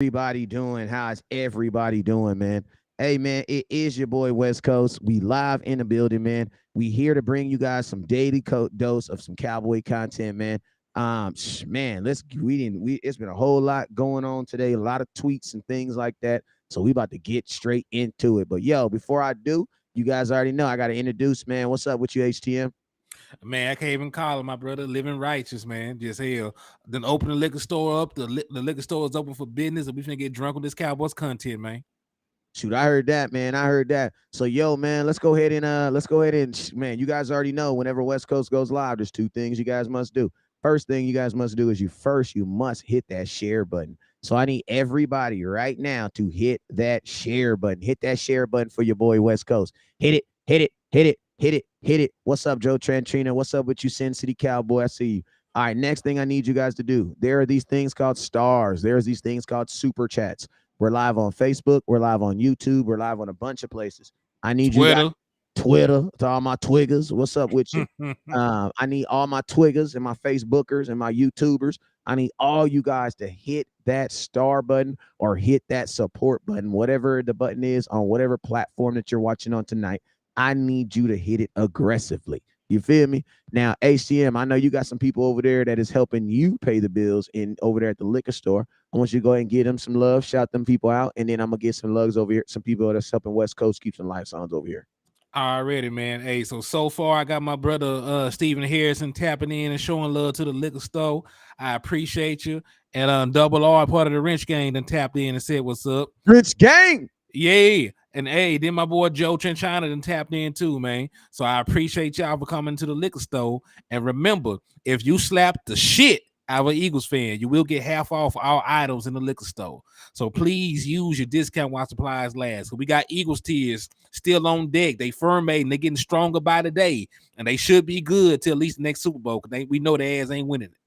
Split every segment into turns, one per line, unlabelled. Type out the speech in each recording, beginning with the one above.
Everybody doing? How's everybody doing, man? Hey, man, it is your boy West Coast. We live in the building, man. We here to bring you guys some daily dose of some cowboy content, man. Man, it's been a whole lot going on today, a lot of tweets and things like that. So we about to get straight into it. But yo, before I do, you guys already know I got to introduce, man. What's up with you, HTM?
Man, I can't even call him my brother. Living righteous, man. Just hell. Then open the liquor store up. The liquor store is open for business, and we finna get drunk with this Cowboys content, man.
Shoot, I heard that, man. I heard that. So, yo, man, let's go ahead and man, you guys already know whenever West Coast goes live, there's two things you guys must do. First thing you guys must do is you must hit that share button. So I need everybody right now to hit that share button. Hit that share button for your boy West Coast. Hit it, hit it, hit it, hit it, hit it. What's up, Joe Trantrina? What's up with you, Sin City Cowboy? I see you. All right, next thing I need you guys to do. There are these things called stars. There's these things called super chats. We're live on Facebook. We're live on YouTube. We're live on a bunch of places. I need you guys.
Twitter.
Twitter to all my twiggers. What's up with you? I need all my twiggers and my Facebookers and my YouTubers. I need all you guys to hit that star button or hit that support button, whatever the button is on whatever platform that you're watching on tonight. I need you to hit it aggressively. You feel me? Now, HCM, I know you got some people over there that is helping you pay the bills in over there at the liquor store. I want you to go ahead and give them some love, shout them people out, and then I'm gonna get some lugs over here. Some people that's helping West Coast keep some lights on over here.
Already, man. Hey, so far I got my brother Stephen Harrison tapping in and showing love to the liquor store. I appreciate you. And Double R, part of the wrench gang, then tapped in and said, "What's up?"
Rich Gang.
Yeah. And hey, then my boy Joe Chinchina then tapped in too, man. So I appreciate y'all for coming to the liquor store. And remember, if you slap the shit out of an Eagles fan, you will get half off all items in the liquor store. So please use your discount while supplies last. So we got Eagles tears still on deck. They firm made and they getting stronger by the day. And they should be good till at least the next Super Bowl. Cause we know their ass ain't winning it.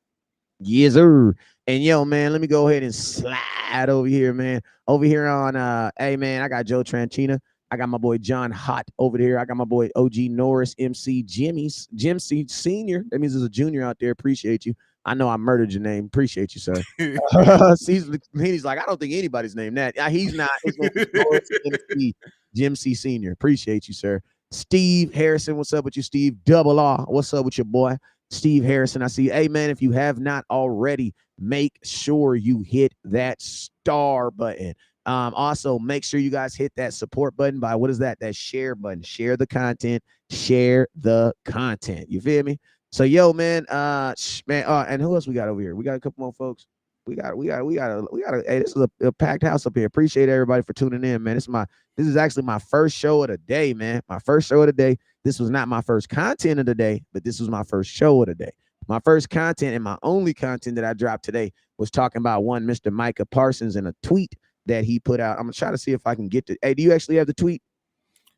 Yes, sir. And yo, man, let me go ahead and slide over here, man. Over here on hey man, I got Joe Tranchina. I got my boy John Hott over there. I got my boy OG Norris, MC Jim C Senior. That means there's a junior out there. Appreciate you. I know I murdered your name. Appreciate you, sir. He's like, I don't think anybody's named that. He's not. His name is Norris MC Jim C Senior. Appreciate you, sir. Steve Harrison, what's up with you, Steve? Double R, what's up with your boy? Steve Harrison, I see. Hey, man, if you have not already, make sure you hit that star button. Also, make sure you guys hit that support button by what is that? That share button. Share the content. Share the content. You feel me? So, yo, man, and who else we got over here? We got a couple more folks. Hey, this is a packed house up here. Appreciate everybody for tuning in, man. This is actually my first show of the day, man. My first show of the day. This was not my first content of the day, but this was my first show of the day. My first content and my only content that I dropped today was talking about one Mr. Micah Parsons and a tweet that he put out. I'm gonna try to see if I can get to. Hey, do you actually have the tweet?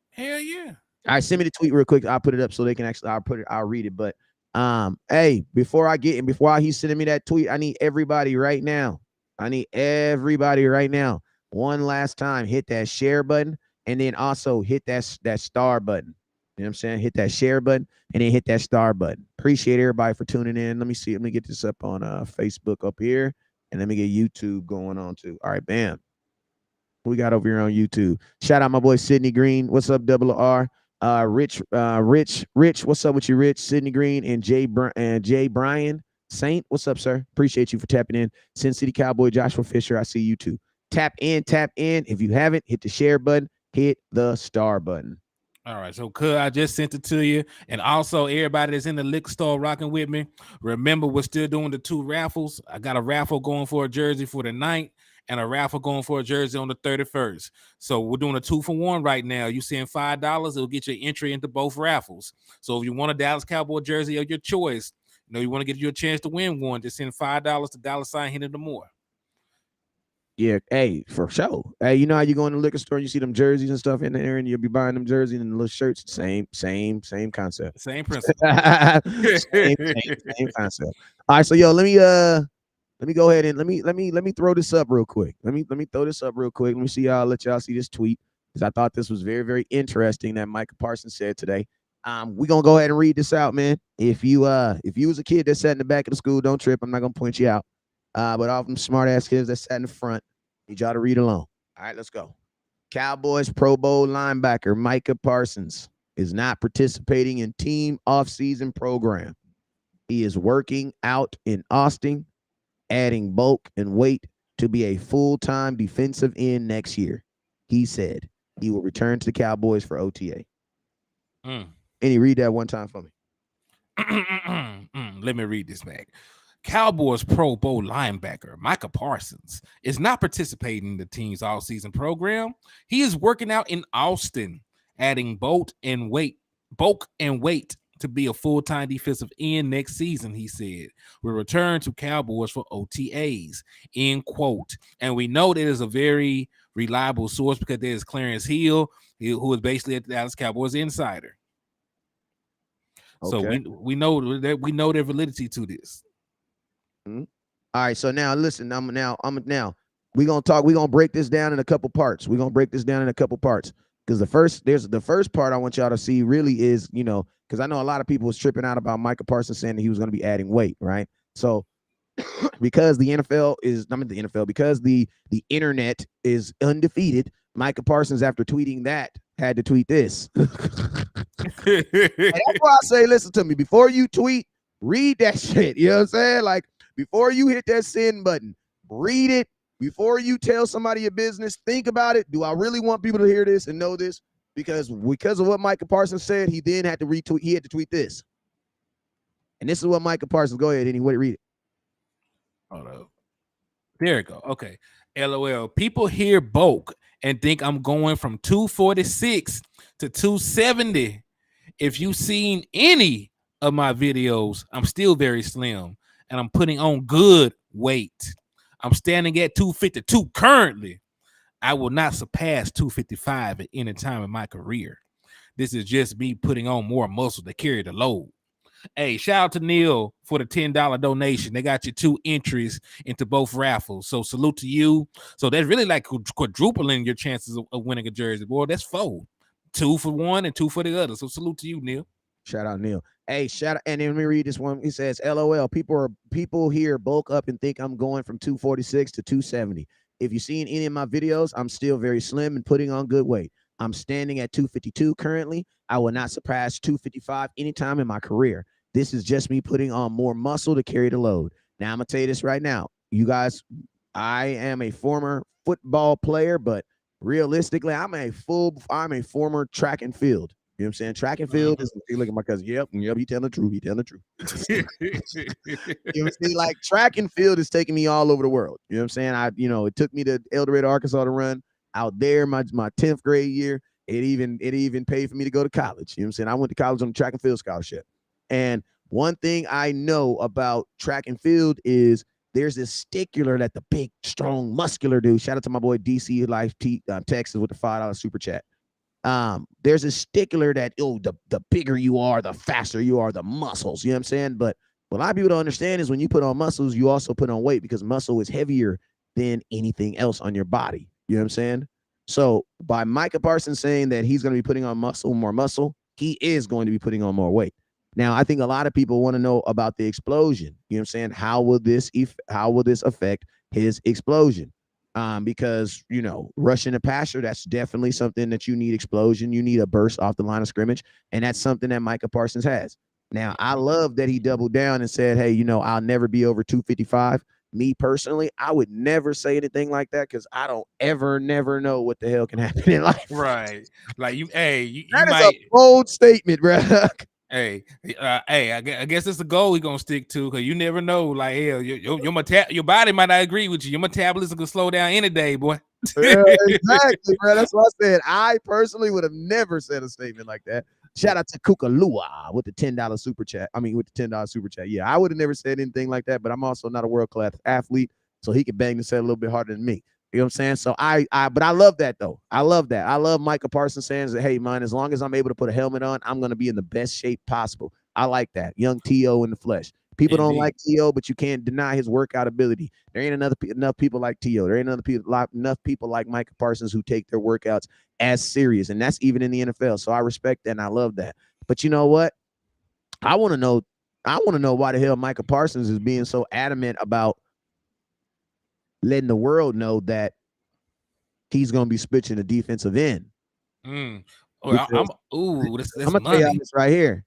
Hell yeah.
All right, send me the tweet real quick. I'll put it up so they can actually. I'll read it. But hey, before he's sending me that tweet, I need everybody right now. One last time, hit that share button and then also hit that star button. You know what I'm saying? Hit that share button and then hit that star button. Appreciate everybody for tuning in. Let me see. Let me get this up on Facebook up here. And let me get YouTube going on too. All right, bam. We got over here on YouTube. Shout out my boy Sydney Green. What's up, Double R? Rich, what's up with you, Rich? Sydney Green and Jay Bryan Saint. What's up, sir? Appreciate you for tapping in. Sin City Cowboy Joshua Fisher. I see you too. Tap in. If you haven't, hit the share button, hit the star button.
All right, so I just sent it to you. And also, everybody that's in the liquor store rocking with me, remember, we're still doing the 2 raffles. I got a raffle going for a jersey for the 9th and a raffle going for a jersey on the 31st. So we're doing a 2-for-1 right now. You send $5, it'll get you entry into both raffles. So if you want a Dallas Cowboy jersey of your choice, you want to get you a chance to win one, just send $5 to $Hit the more.
Yeah, hey, for sure. Hey, you know how you go in the liquor store and you see them jerseys and stuff in there, and you'll be buying them jerseys and the little shirts. Same concept.
Same principle.
same concept. All right, so yo, let me go ahead and let me throw this up real quick. Let me throw this up real quick. Let me see y'all. Let y'all see this tweet because I thought this was very, very interesting that Micah Parsons said today. We're gonna go ahead and read this out, man. If you was a kid that sat in the back of the school, don't trip. I'm not gonna point you out. But all them smart ass kids that sat in the front, Need y'all to read along. All right, let's go. Cowboys Pro Bowl linebacker Micah Parsons is not participating in team offseason program. He is working out in Austin, adding bulk and weight to be a full-time defensive end next year. He said he will return to the Cowboys for OTA. And he read that one time for me.
Let me read this back. Cowboys Pro Bowl linebacker Micah Parsons is not participating in the team's all-season program. He is working out in Austin, adding bulk and weight to be a full-time defensive end next season, he said. We'll return to Cowboys for OTAs, end quote. And we know that is a very reliable source because there's Clarence Hill, who is basically a Dallas Cowboys insider. So we know their validity to this.
All right, so now listen, we're gonna break this down in a couple parts. Because the first part I want y'all to see really is, because I know a lot of people was tripping out about Micah Parsons saying that he was going to be adding weight, right? So because the internet is undefeated, Micah Parsons, after tweeting that, had to tweet this. And that's why I say, listen to me, before you tweet, read that shit. You know what I'm saying? Like, before you hit that send button, read it. Before you tell somebody your business, think about it. Do I really want people to hear this and know this? Because of what Micah Parsons said, he then had to retweet. He had to tweet this. And this is what Micah Parsons. Go ahead, anyway, read it.
Hold up. There you go. Okay. LOL. People hear bulk and think I'm going from 246 to 270. If you've seen any of my videos, I'm still very slim and I'm putting on good weight. I'm standing at 252 currently. I will not surpass 255 at any time in my career. This is just me putting on more muscle to carry the load. Hey, shout out to Neil for the $10 donation. They got you 2 entries into both raffles. So salute to you. So that's really like quadrupling your chances of winning a jersey. Boy, that's 4. 2 for one and 2 for the other. So salute to you, Neil.
Shout out, Neil. Hey, shout out. And then let me read this one. He says, LOL, people here bulk up and think I'm going from 246 to 270. If you've seen any of my videos, I'm still very slim and putting on good weight. I'm standing at 252 currently. I will not surpass 255 anytime in my career. This is just me putting on more muscle to carry the load. Now, I'm going to tell you this right now. You guys, I am a former football player, but realistically, I'm a former track and field. You know what I'm saying? Track and field is, you look at my cousin. Yep, he telling the truth. You know what I'm saying? Like, track and field is taking me all over the world. You know what I'm saying? It took me to El Dorado, Arkansas to run out there my 10th grade year. It even paid for me to go to college. You know what I'm saying? I went to college on a track and field scholarship. And one thing I know about track and field is there's this stickler that the big, strong, muscular dude, shout out to my boy DC Life Texas with the $5 super chat. There's a stickler that, the bigger you are, the faster you are, the muscles, you know what I'm saying? But what a lot of people don't understand is when you put on muscles, you also put on weight because muscle is heavier than anything else on your body. You know what I'm saying? So by Micah Parsons saying that he's going to be putting on more muscle, he is going to be putting on more weight. Now, I think a lot of people want to know about the explosion. You know what I'm saying? How will this affect his explosion? Because, rushing a passer, that's definitely something that you need explosion. You need a burst off the line of scrimmage. And that's something that Micah Parsons has. Now, I love that he doubled down and said, hey, I'll never be over 255. Me personally, I would never say anything like that because I don't never know what the hell can happen in life.
Right. Like you
that is
might
a bold statement, bro.
Hey, I guess it's a goal we're gonna stick to because you never know. Like, hell, your body might not agree with you. Your metabolism can slow down any day, boy.
Yeah, exactly, bro. That's what I said. I personally would have never said a statement like that. Shout out to Kukalua with the $10 super chat. With the $10 super chat. Yeah, I would have never said anything like that, but I'm also not a world-class athlete, so he could bang the set a little bit harder than me. You know what I'm saying? So but I love that though. I love that. I love Micah Parsons saying that, hey, man, as long as I'm able to put a helmet on, I'm going to be in the best shape possible. I like that. Young T.O. in the flesh. People don't like T.O., but you can't deny his workout ability. There ain't enough people like T.O. There ain't enough people like Micah Parsons who take their workouts as serious, and that's even in the NFL. So I respect that, and I love that. But you know what? I want to know why the hell Micah Parsons is being so adamant about letting the world know that he's going to be switching to defensive end.
Mm.
Because
That's
I'm going to tell
money.
you this right here.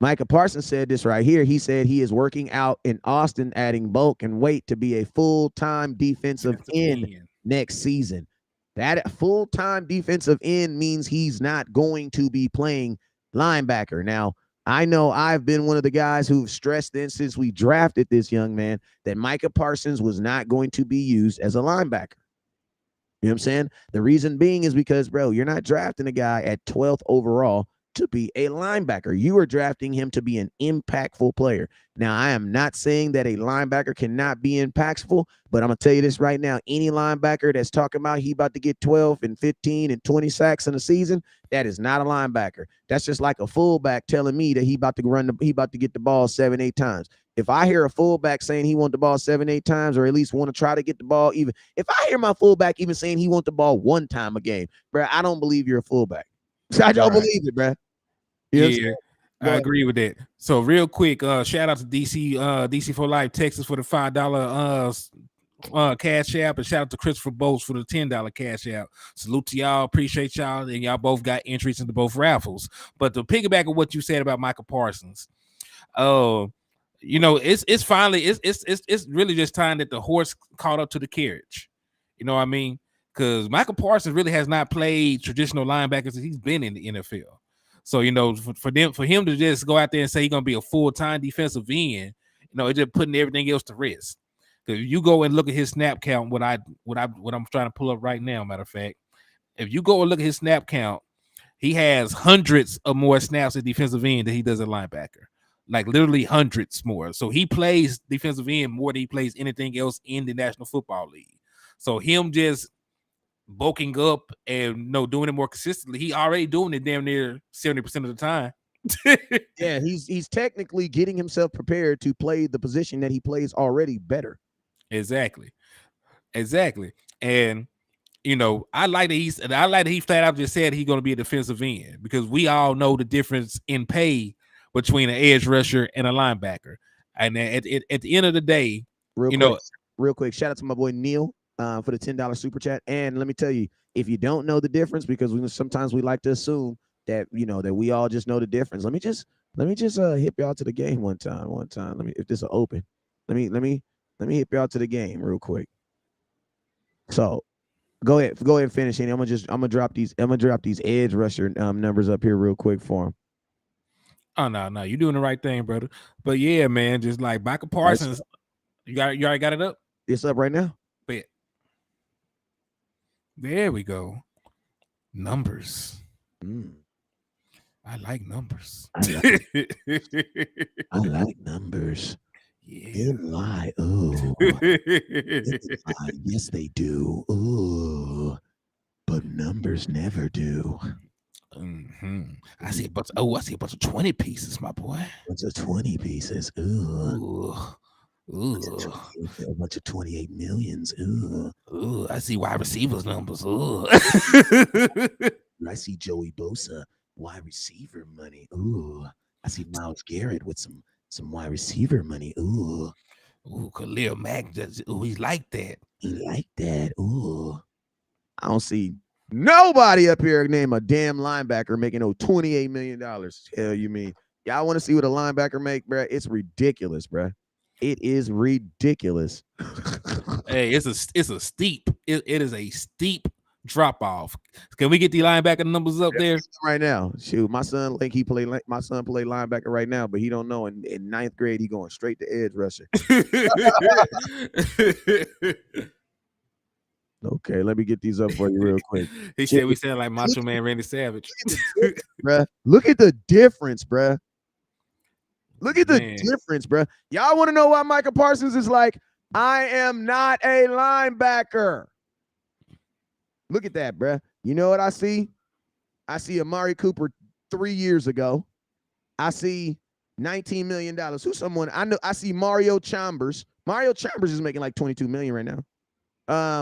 Micah Parsons said this right here. He said he is working out in Austin, adding bulk and weight to be a full-time defensive end next season. That full-time defensive end means he's not going to be playing linebacker. Now, I know I've been one of the guys who've stressed then since we drafted this young man that Micah Parsons was not going to be used as a linebacker. You know what I'm saying? The reason being is because, bro, you're not drafting a guy at 12th overall to be a linebacker. You are drafting him to be an impactful player. Now, I am not saying that a linebacker cannot be impactful, but I'm going to tell you this right now. Any linebacker that's talking about he about to get 12 and 15 and 20 sacks in a season, that is not a linebacker. That's just like a fullback telling me that he about to get the ball 7-8 times. If I hear a fullback saying he want the ball 7-8 times, or at least want to try to get the ball, even if I hear my fullback even saying he want the ball one time a game, bro, I don't believe you're a fullback. I don't believe it, bro.
Yeah, I agree with that. So real quick, shout out to DC for Life Texas for the $5 Cash App, and shout out to Christopher Bowles for the $10 Cash App. Salute to y'all, appreciate y'all, and y'all both got entries into both raffles. But to piggyback on what you said about Micah Parsons, you know, it's finally it's really just time that the horse caught up to the carriage. You know what I mean? Because Micah Parsons really has not played traditional linebackers since he's been in the NFL. So, you know, for him to just go out there and say he's gonna be a full-time defensive end, you know, it's just putting everything else to rest. Because you go and look at his snap count, what I'm trying to pull up right now, matter of fact, if you go and look at his snap count, he has hundreds of more snaps at defensive end than he does at linebacker. Like literally hundreds more. So he plays defensive end more than he plays anything else in the National Football League. So him just bulking up and doing it more consistently, he already doing it damn near 70% of the time.
Yeah, he's technically getting himself prepared to play the position that he plays already better.
Exactly. And I like that he flat out just said he's going to be a defensive end, because we all know the difference in pay between an edge rusher and a linebacker. And at the end of the day,
real quick, shout out to my boy Neil for the $10 super chat. And let me tell you, if you don't know the difference, because sometimes we like to assume that that we all just know the difference. Let me just hip y'all to the game one time. Let me, if this is open, let me hip y'all to the game real quick. So go ahead and finish it. I'm gonna drop these edge rusher numbers up here real quick for him.
Oh no, you're doing the right thing, brother. But yeah, man, just like Micah Parsons, you already got it up?
It's up right now.
Bet. There we go. Numbers. I like numbers.
I like numbers.
Yeah.
Lie. Oh. Yes, they do. Ooh. But numbers never do.
I see a bunch of 20 pieces, my boy.
A bunch of 20 pieces. Ooh. A bunch of 28 millions.
Ooh. I see wide receivers numbers. Ooh.
I see Joey Bosa wide receiver money. Ooh. I see Myles Garrett with some wide receiver money. Ooh.
Khalil Mack does. Ooh, he like that.
Ooh. I don't see nobody up here named a damn linebacker making $28 million. Hell, you mean? Y'all want to see what a linebacker make, bro? It's ridiculous, bro. It is ridiculous.
Hey, it is a steep drop off. Can we get the linebacker numbers up there
right now? Shoot, my son play linebacker right now, but he don't know. In ninth grade, he going straight to edge rusher. Okay, let me get these up for you real quick.
He said we sound like Macho Man Randy Savage.
Bruh, look at the difference, bruh. Look at the difference, bruh. Y'all want to know why Micah Parsons is like, I am not a linebacker. Look at that, bruh. You know what I see? I see Amari Cooper 3 years ago. I see $19 million. Who's someone I know? I see Mario Chambers. Mario Chambers is making like $22 million right now.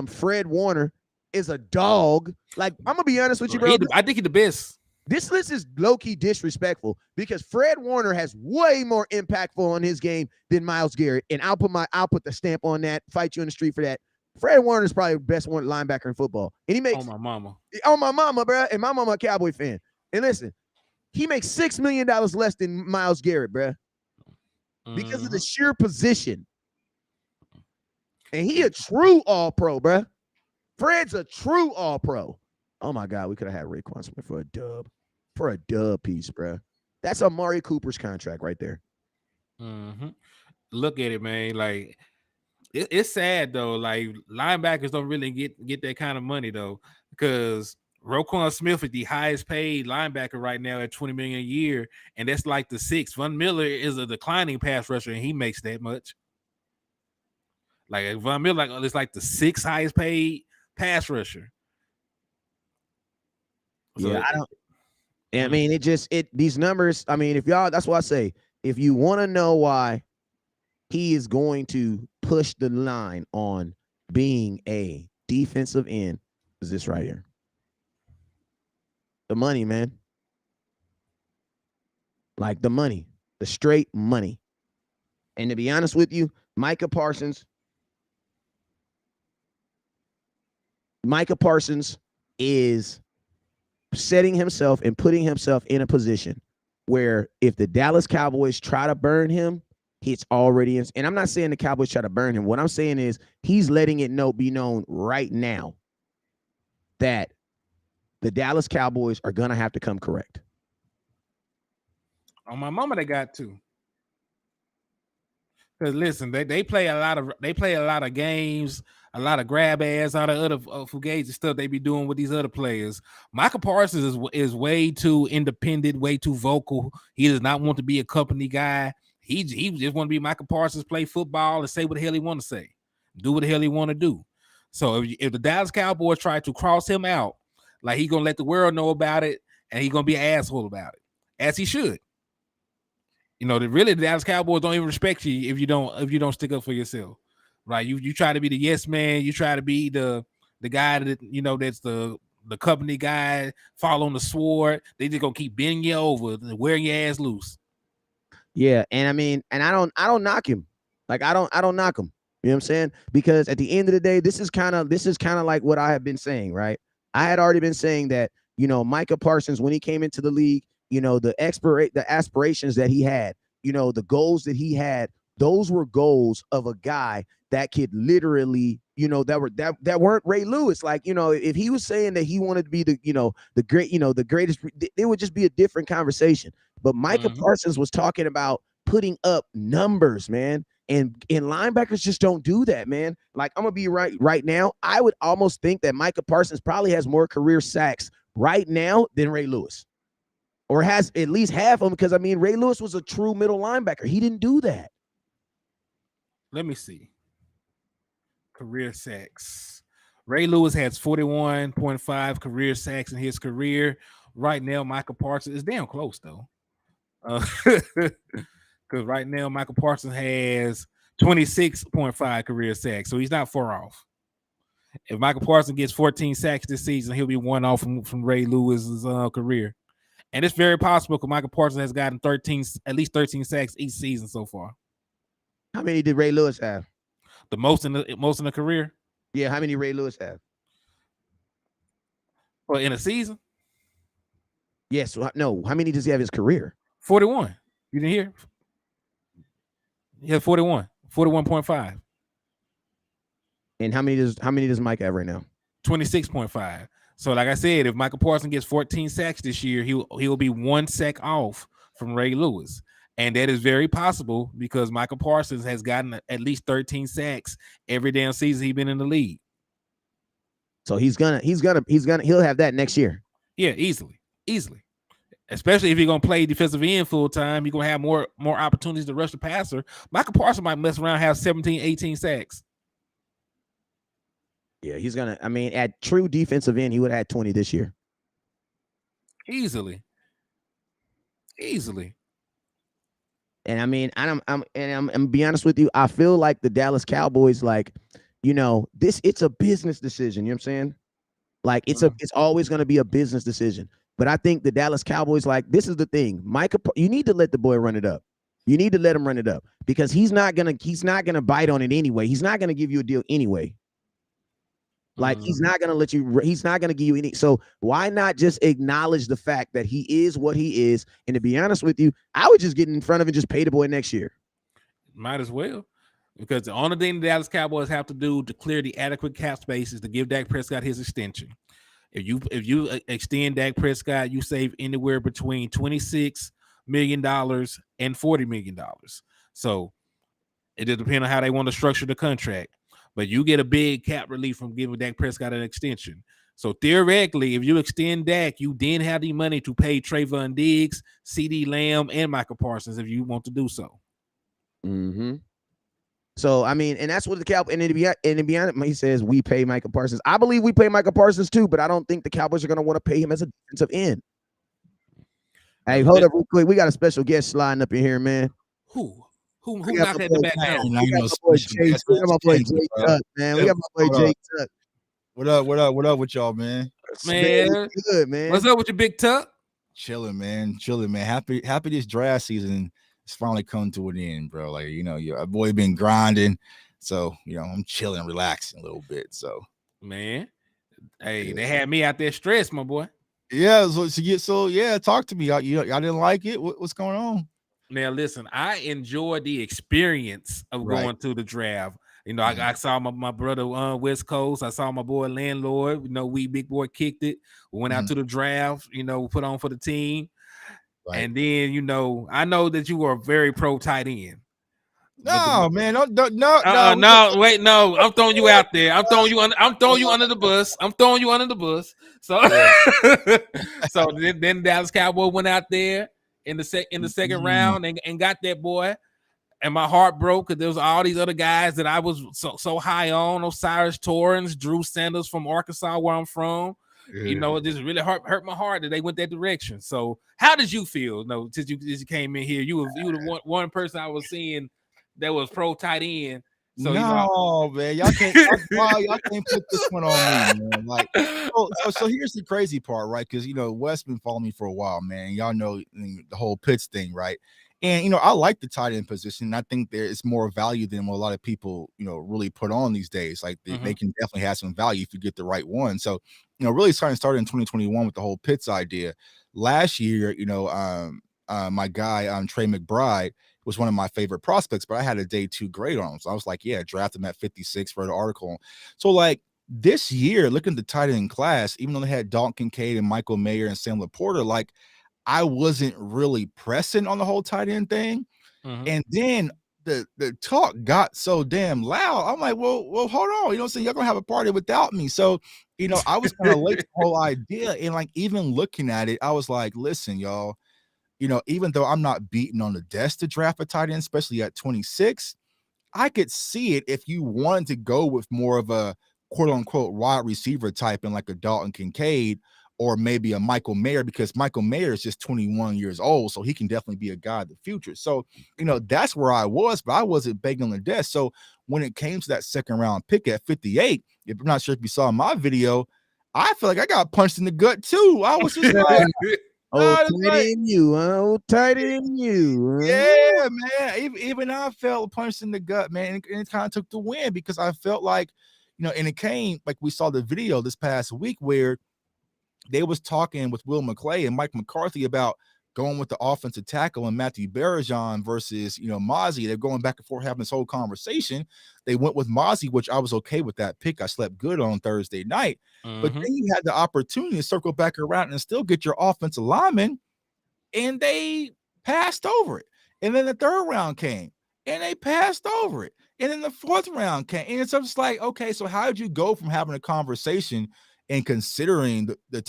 Fred Warner is a dog. Like, I'm gonna be honest with you, bro.
I think he's the best.
This list is low-key disrespectful because Fred Warner has way more impactful on his game than Myles Garrett. And I'll put the stamp on that, fight you in the street for that. Fred Warner is probably the best one linebacker in football, and he makes
my mama.
on my mama, bro, and my mama a Cowboy fan. And listen, he makes $6 million less than Myles Garrett, bro, because of the sheer position. And he a true All-Pro, bro. Fred's a true All-Pro. Oh my God, we could have had Raekwon Smith for a dub piece, bro. That's Amari Cooper's contract right there.
Look at it, man. Like it's sad though. Like linebackers don't really get that kind of money though, because Roquan Smith is the highest paid linebacker right now at $20 million a year, and that's like the sixth. Von Miller is a declining pass rusher, and he makes that much. Like Von Miller, it's like the sixth highest paid pass rusher.
So yeah, I mean, these numbers. I mean, if y'all, that's why I say, if you want to know why he is going to push the line on being a defensive end, is this right here. The money, man. Like the money, the straight money. And to be honest with you, Micah Parsons is setting himself and putting himself in a position where if the Dallas Cowboys try to burn him, it's already in. And I'm not saying the Cowboys try to burn him. What I'm saying is he's letting it be known right now that the Dallas Cowboys are going to have to come correct.
On my mama, they got to. Because listen, they play a lot of games, a lot of grab ass, out of other fugazi stuff they be doing with these other players. Micah Parsons is way too independent, way too vocal. He does not want to be a company guy. He just want to be Micah Parsons, play football, and say what the hell he want to say, do what the hell he want to do. So if the Dallas Cowboys try to cross him out, like he gonna let the world know about it, and he gonna be an asshole about it, as he should. You know, the Dallas Cowboys don't even respect you if you don't stick up for yourself, right? You try to be the yes man, you try to be the guy that that's the company guy, fall on the sword. They just gonna keep bending you over, wearing your ass loose.
Yeah, and I mean, and I don't knock him. Like I don't knock him. You know what I'm saying? Because at the end of the day, this is kind of like what I have been saying, right? I had already been saying that, Micah Parsons, when he came into the league, the aspirations that he had, the goals that he had, those were goals of a guy that could literally, that weren't Ray Lewis. Like, if he was saying that he wanted to be the greatest, it would just be a different conversation. But Micah Parsons was talking about putting up numbers, man. And linebackers just don't do that, man. Like, I'm gonna be right now. I would almost think that Micah Parsons probably has more career sacks right now than Ray Lewis, or has at least half of them. Because I mean, Ray Lewis was a true middle linebacker. He didn't do that.
Let me see. Career sacks. Ray Lewis has 41.5 career sacks in his career. Right now, Micah Parsons is damn close though. Because right now, Micah Parsons has 26.5 career sacks, so he's not far off. If Micah Parsons gets 14 sacks this season, he'll be one off from Ray Lewis's career. And it's very possible because Micah Parsons has gotten at least 13 sacks each season so far.
How many did Ray Lewis have?
The most in the career?
Yeah, how many Ray Lewis have?
Well, in a season?
Yes. No, how many does he have in his career?
41. You didn't hear? He has 41. 41.5.
And how many does Mike have right now?
26.5. So, like I said, if Micah Parsons gets 14 sacks this year, he will be one sack off from Ray Lewis. And that is very possible because Micah Parsons has gotten at least 13 sacks every damn season he's been in the league.
So he'll have that next year.
Yeah, easily. Especially if you're gonna play defensive end full time, you're gonna have more opportunities to rush the passer. Micah Parsons might mess around and have 17, 18 sacks.
Yeah, he's gonna. I mean, at true defensive end, he would have had 20 this year.
Easily.
And I mean, I'm be honest with you. I feel like the Dallas Cowboys, like, it's a business decision. You know what I'm saying? Like, it's always going to be a business decision. But I think the Dallas Cowboys, like, this is the thing, Micah, you need to let the boy run it up. You need to let him run it up because he's not gonna bite on it anyway. He's not gonna give you a deal anyway. Like he's not gonna let you. He's not gonna give you any. So why not just acknowledge the fact that he is what he is? And to be honest with you, I would just get in front of and just pay the boy next year.
Might as well. Because the only thing the Dallas Cowboys have to do to clear the adequate cap space is to give Dak Prescott his extension. If you extend Dak Prescott, you save anywhere between $26 million and $40 million. So it just depends on how they want to structure the contract. But you get a big cap relief from giving Dak Prescott an extension. So theoretically, if you extend Dak, you then have the money to pay Trayvon Diggs, CeeDee Lamb, and Micah Parsons if you want to do so.
Mm-hmm. So I mean, and that's what the Cowboys. And to be honest, he says we pay Micah Parsons. I believe we pay Micah Parsons too, but I don't think the Cowboys are going to want to pay him as a defensive end. Hey, hold up real quick. We got a special guest sliding up in here, man.
Who knocked at the back door?
We got my boy Jay Tuck, man. We got my boy Jay Tuck.
What up with y'all, man?
Man,
good, man.
What's up with your big Tuck?
Chilling, man. Happy this draft season is finally come to an end, bro. Like, your boy been grinding. So, I'm chilling, relaxing a little bit. So,
man, hey, they had me out there stressed, my boy.
Yeah, talk to me. Y'all didn't like it? What's going on?
Now, listen, I enjoyed the experience of going to the draft. I saw my brother on West Coast. I saw my boy Landlord. We big boy kicked it. We went out to the draft, put on for the team. Right. And then, I know that you are very pro tight end.
No, man, no.
Wait, no. I'm throwing you out there. I'm throwing you under the bus. So, so then Dallas Cowboys went out there in the second round and got that boy. And my heart broke because there was all these other guys that I was so high on. Osiris Torrance, Drew Sanders from Arkansas, where I'm from. Yeah. It just really hurt my heart that they went that direction. So how did you feel? Since you came in here, you were the one person I was seeing that was pro tight end. So
man, y'all can't put this one on me, man. Like, so here's the crazy part, right? Because Wes been following me for a while, man. Y'all know the whole Pitts thing, right? And I like the tight end position. I think there is more value than what a lot of people really put on these days. Like they can definitely have some value if you get the right one. So really started in 2021 with the whole Pitts idea. Last year, my guy Trey McBride was one of my favorite prospects, but I had a day 2 grade on him. So I was like, yeah, draft him at 56 for the article. So like this year, looking at the tight end class, even though they had Dalton Kincaid and Michael Mayer and Sam Laporta, like I wasn't really pressing on the whole tight end thing. And then the talk got so damn loud. I'm like, well, hold on. Y'all gonna have a party without me. So, I was kind of late to the whole idea. And like, even looking at it, I was like, listen, y'all, even though I'm not beating on the desk to draft a tight end, especially at 26, I could see it if you wanted to go with more of a quote unquote wide receiver type in like a Dalton Kincaid or maybe a Michael Mayer, because Michael Mayer is just 21 years old, so he can definitely be a guy in the future. So, that's where I was, but I wasn't begging on the desk. So when it came to that second round pick at 58, if I'm not sure if you saw my video, I feel like I got punched in the gut too. I was just like,
tight in you.
Yeah, man. Even I felt punched in the gut, man. And it kind of took the win because I felt like, and it came like we saw the video this past week where they was talking with Will McClay and Mike McCarthy about going with the offensive tackle and Matthew Barajan versus, Mozzie. They're going back and forth having this whole conversation. They went with Mozzie, which I was okay with that pick. I slept good on Thursday night. But then you had the opportunity to circle back around and still get your offensive lineman, and they passed over it. And then the third round came, and they passed over it. And then the fourth round came. And it's just like, okay, so how did you go from having a conversation and considering the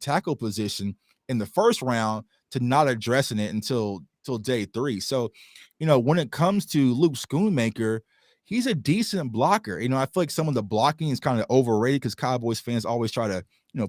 tackle position in the first round to not addressing it until day 3? So, when it comes to Luke Schoonmaker, he's a decent blocker. I feel like some of the blocking is kind of overrated because Cowboys fans always try to,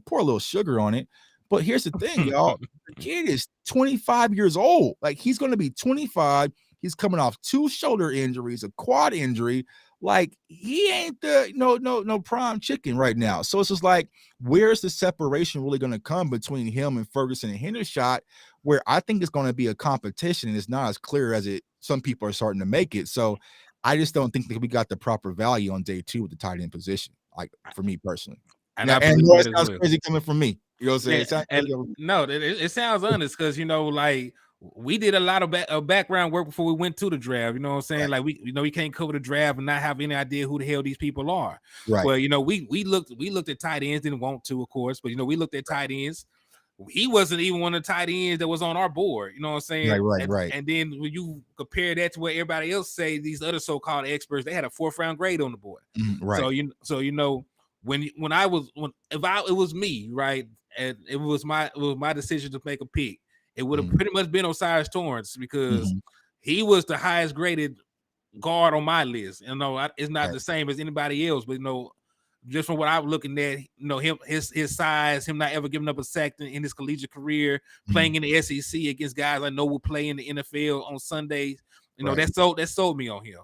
pour a little sugar on it. But here's the thing, y'all. The kid is 25 years old. Like, he's going to be 25. He's coming off 2 shoulder injuries, a quad injury. Like, he ain't the no prime chicken right now. So it's just like, where's the separation really going to come between him and Ferguson and Hendershot, where I think it's going to be a competition and it's not as clear as some people are starting to make it. So I just don't think that we got the proper value on day 2 with the tight end position. like for me personally.
And
Now,
I
and
believe
that
that as
sounds
well.
crazy coming from me. You know what I'm saying?
And no, it sounds honest because like we did a lot of background work before we went to the draft. You know what I'm saying?
Right.
Like we can't cover the draft and not have any idea who the hell these people are.
Right.
Well, we looked at tight ends, didn't want to, of course, but we looked at tight ends. He wasn't even one of the tight ends that was on our board. You know what I'm saying?
Right.
And then when you compare that to what everybody else say, these other so-called experts, they had a 4th round grade on the board.
Right.
So when it was me, right, and it was my decision to make a pick, it would have pretty much been Osiris Torrance because he was the highest graded guard on my list. It's not the same as anybody else, but just from what I'm looking at, him, his size, him not ever giving up a sack in his collegiate career, playing in the SEC against guys I know will play in the NFL on Sundays. That sold me on him.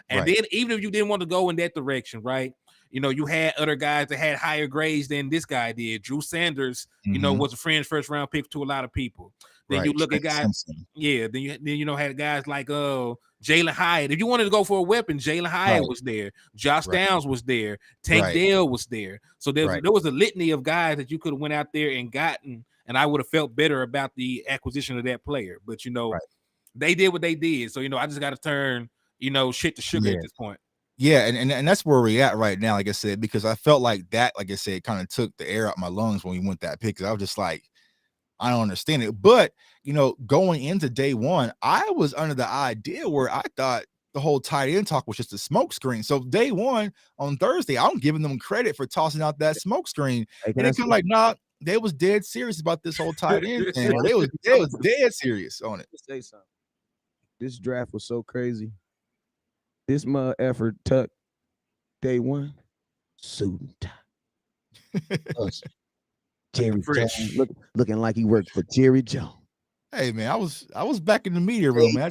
And then even if you didn't want to go in that direction, right? You had other guys that had higher grades than this guy did. Drew Sanders, was a fringe 1st round pick to a lot of people. Then you look at guys, Then you had guys like Jalen Hyatt. If you wanted to go for a weapon, Jalen Hyatt was there. Josh Downs was there. Tank Dell was there. So there was a litany of guys that you could have went out there and gotten, and I would have felt better about the acquisition of that player. But they did what they did. So I just got to turn shit to sugar at this point.
Yeah, and that's where we're at right now, like I said, because I felt like that, like I said, kind of took the air out my lungs when we went that pick. Because I was just like, I don't understand it. But going into day one, I was under the idea where I thought the whole tight end talk was just a smoke screen. So day one on Thursday, I'm giving them credit for tossing out that smoke screen. And they come like, nah, they was dead serious about this whole tight end thing. They was dead serious on it.
Say something. This draft was so crazy. This mud effort tuck day one, suit and tie. Jerry Jones looking like he worked for Jerry Jones.
Hey man, I was back in the media room, man. I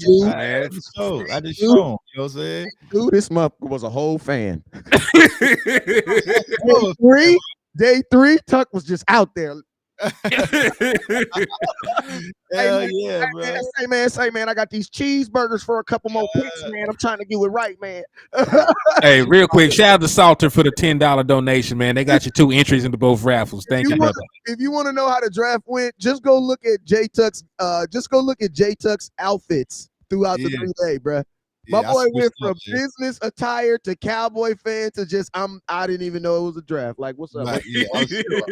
just showed. You know what I'm saying?
Dude, this month was a whole fan. Day three, Tuck was just out there.
Hell yeah, bro.
Say man, I got these cheeseburgers for a couple more picks, man. I'm trying to get it right, man.
Hey, real quick, shout out to Salter for the $10 donation, man. They got you 2 entries into both raffles. Thank you, brother.
If you want to know how the draft went, just go look at J Tuck's outfits throughout the 3 day, bro. My boy went from business attire to Cowboy fan to just I didn't even know it was a draft. Like, what's up?
Right, yeah, I was chilling,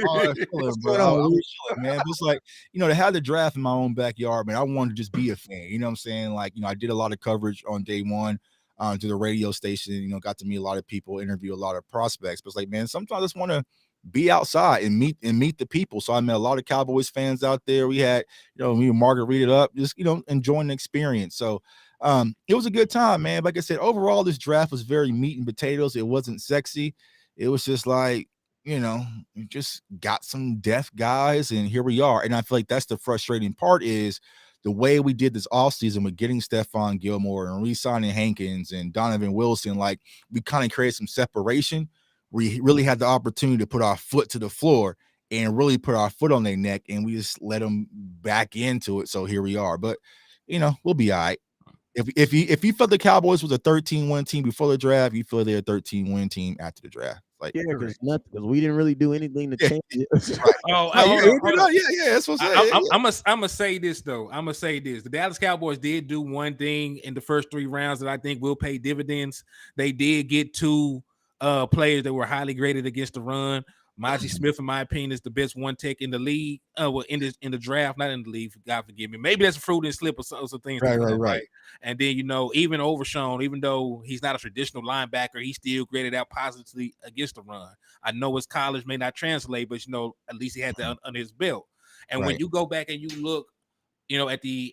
man. Just like, to have the draft in my own backyard, man. I wanted to just be a fan. You know what I'm saying? Like, I did a lot of coverage on day one to the radio station. Got to meet a lot of people, interview a lot of prospects. But it's like, man, sometimes I just want to be outside and meet the people. So I met a lot of Cowboys fans out there. We had, me and Margarita up, just enjoying the experience. So it was a good time, man. Like I said, overall, this draft was very meat and potatoes. It wasn't sexy. It was just like, you just got some deaf guys, and here we are. And I feel like that's the frustrating part is the way we did this offseason with getting Stephon Gilmore and re-signing Hankins and Donovan Wilson. Like, we kind of created some separation. We really had the opportunity to put our foot to the floor and really put our foot on their neck, and we just let them back into it. So here we are. But, we'll be all right. If you felt the Cowboys was a 13-win team before the draft, you feel they're a 13-win team after the draft. Like,
because we didn't really do anything to change it.
That's what I'm saying.
I'm gonna say this though. I'm gonna say this: the Dallas Cowboys did do one thing in the first 3 rounds that I think will pay dividends. They did get 2 players that were highly graded against the run. Maji Smith, in my opinion, is the best one tech in the league. In the draft, not in the league. God forgive me. Maybe that's a fruit and slip or some things.
Right.
And then even Overshown, even though he's not a traditional linebacker, he still graded out positively against the run. I know his college may not translate, but at least he had that under his belt. And when you go back and you look, at the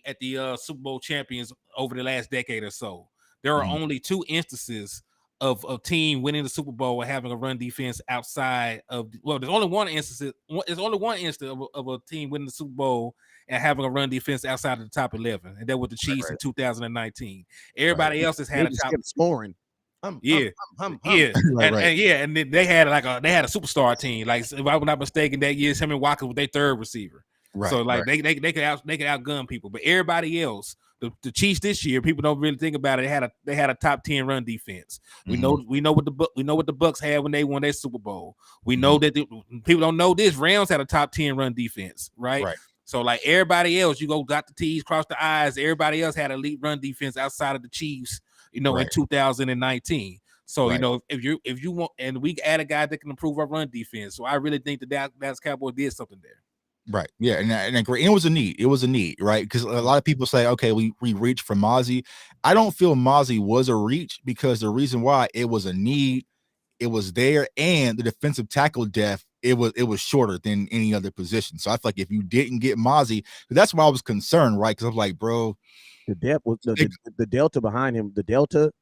Super Bowl champions over the last decade or so, there are only 2 instances of a team winning the Super Bowl and having a run defense outside of there's only one instance. There's only one instance of a team winning the Super Bowl and having a run defense outside of the top 11, and that was the Chiefs in 2019. Everybody else has had a top
scoring.
And then they had a superstar team. Like, if I'm not mistaken, that year Sammy Watkins was their 3rd receiver. Right, so like they could outgun people, but everybody else the Chiefs this year, people don't really think about it. They had a top 10 run defense. We know what the Bucks had when they won their Super Bowl. We know that people don't know this. Rams had a top 10 run defense, right? So like everybody else, you go got the T's, cross the I's. Everybody else had elite run defense outside of the Chiefs, in 2019. So if you want, and we add a guy that can improve our run defense. So I really think that Dallas Cowboys did something there.
Right. Yeah. And it was a need. It was a need, right? Because a lot of people say, okay, we reached for Mozzie. I don't feel Mozzie was a reach, because the reason why, it was a need, it was there, and the defensive tackle depth, it was shorter than any other position. So I feel like if you didn't get Mozzie, that's why I was concerned, right? Because I'm like, bro,
the depth was the delta behind him. The delta,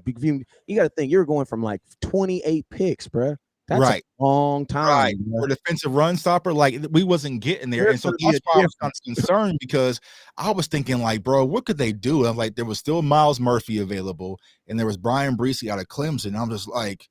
you got to think, you're going from like 28 picks, bro. That's a long time.
Right. For defensive run stopper, like we wasn't getting there. And so that's why I was kind of concerned, because I was thinking like, bro, what could they do? I'm like, there was still Miles Murphy available, and there was Brian Breesy out of Clemson. I'm just like,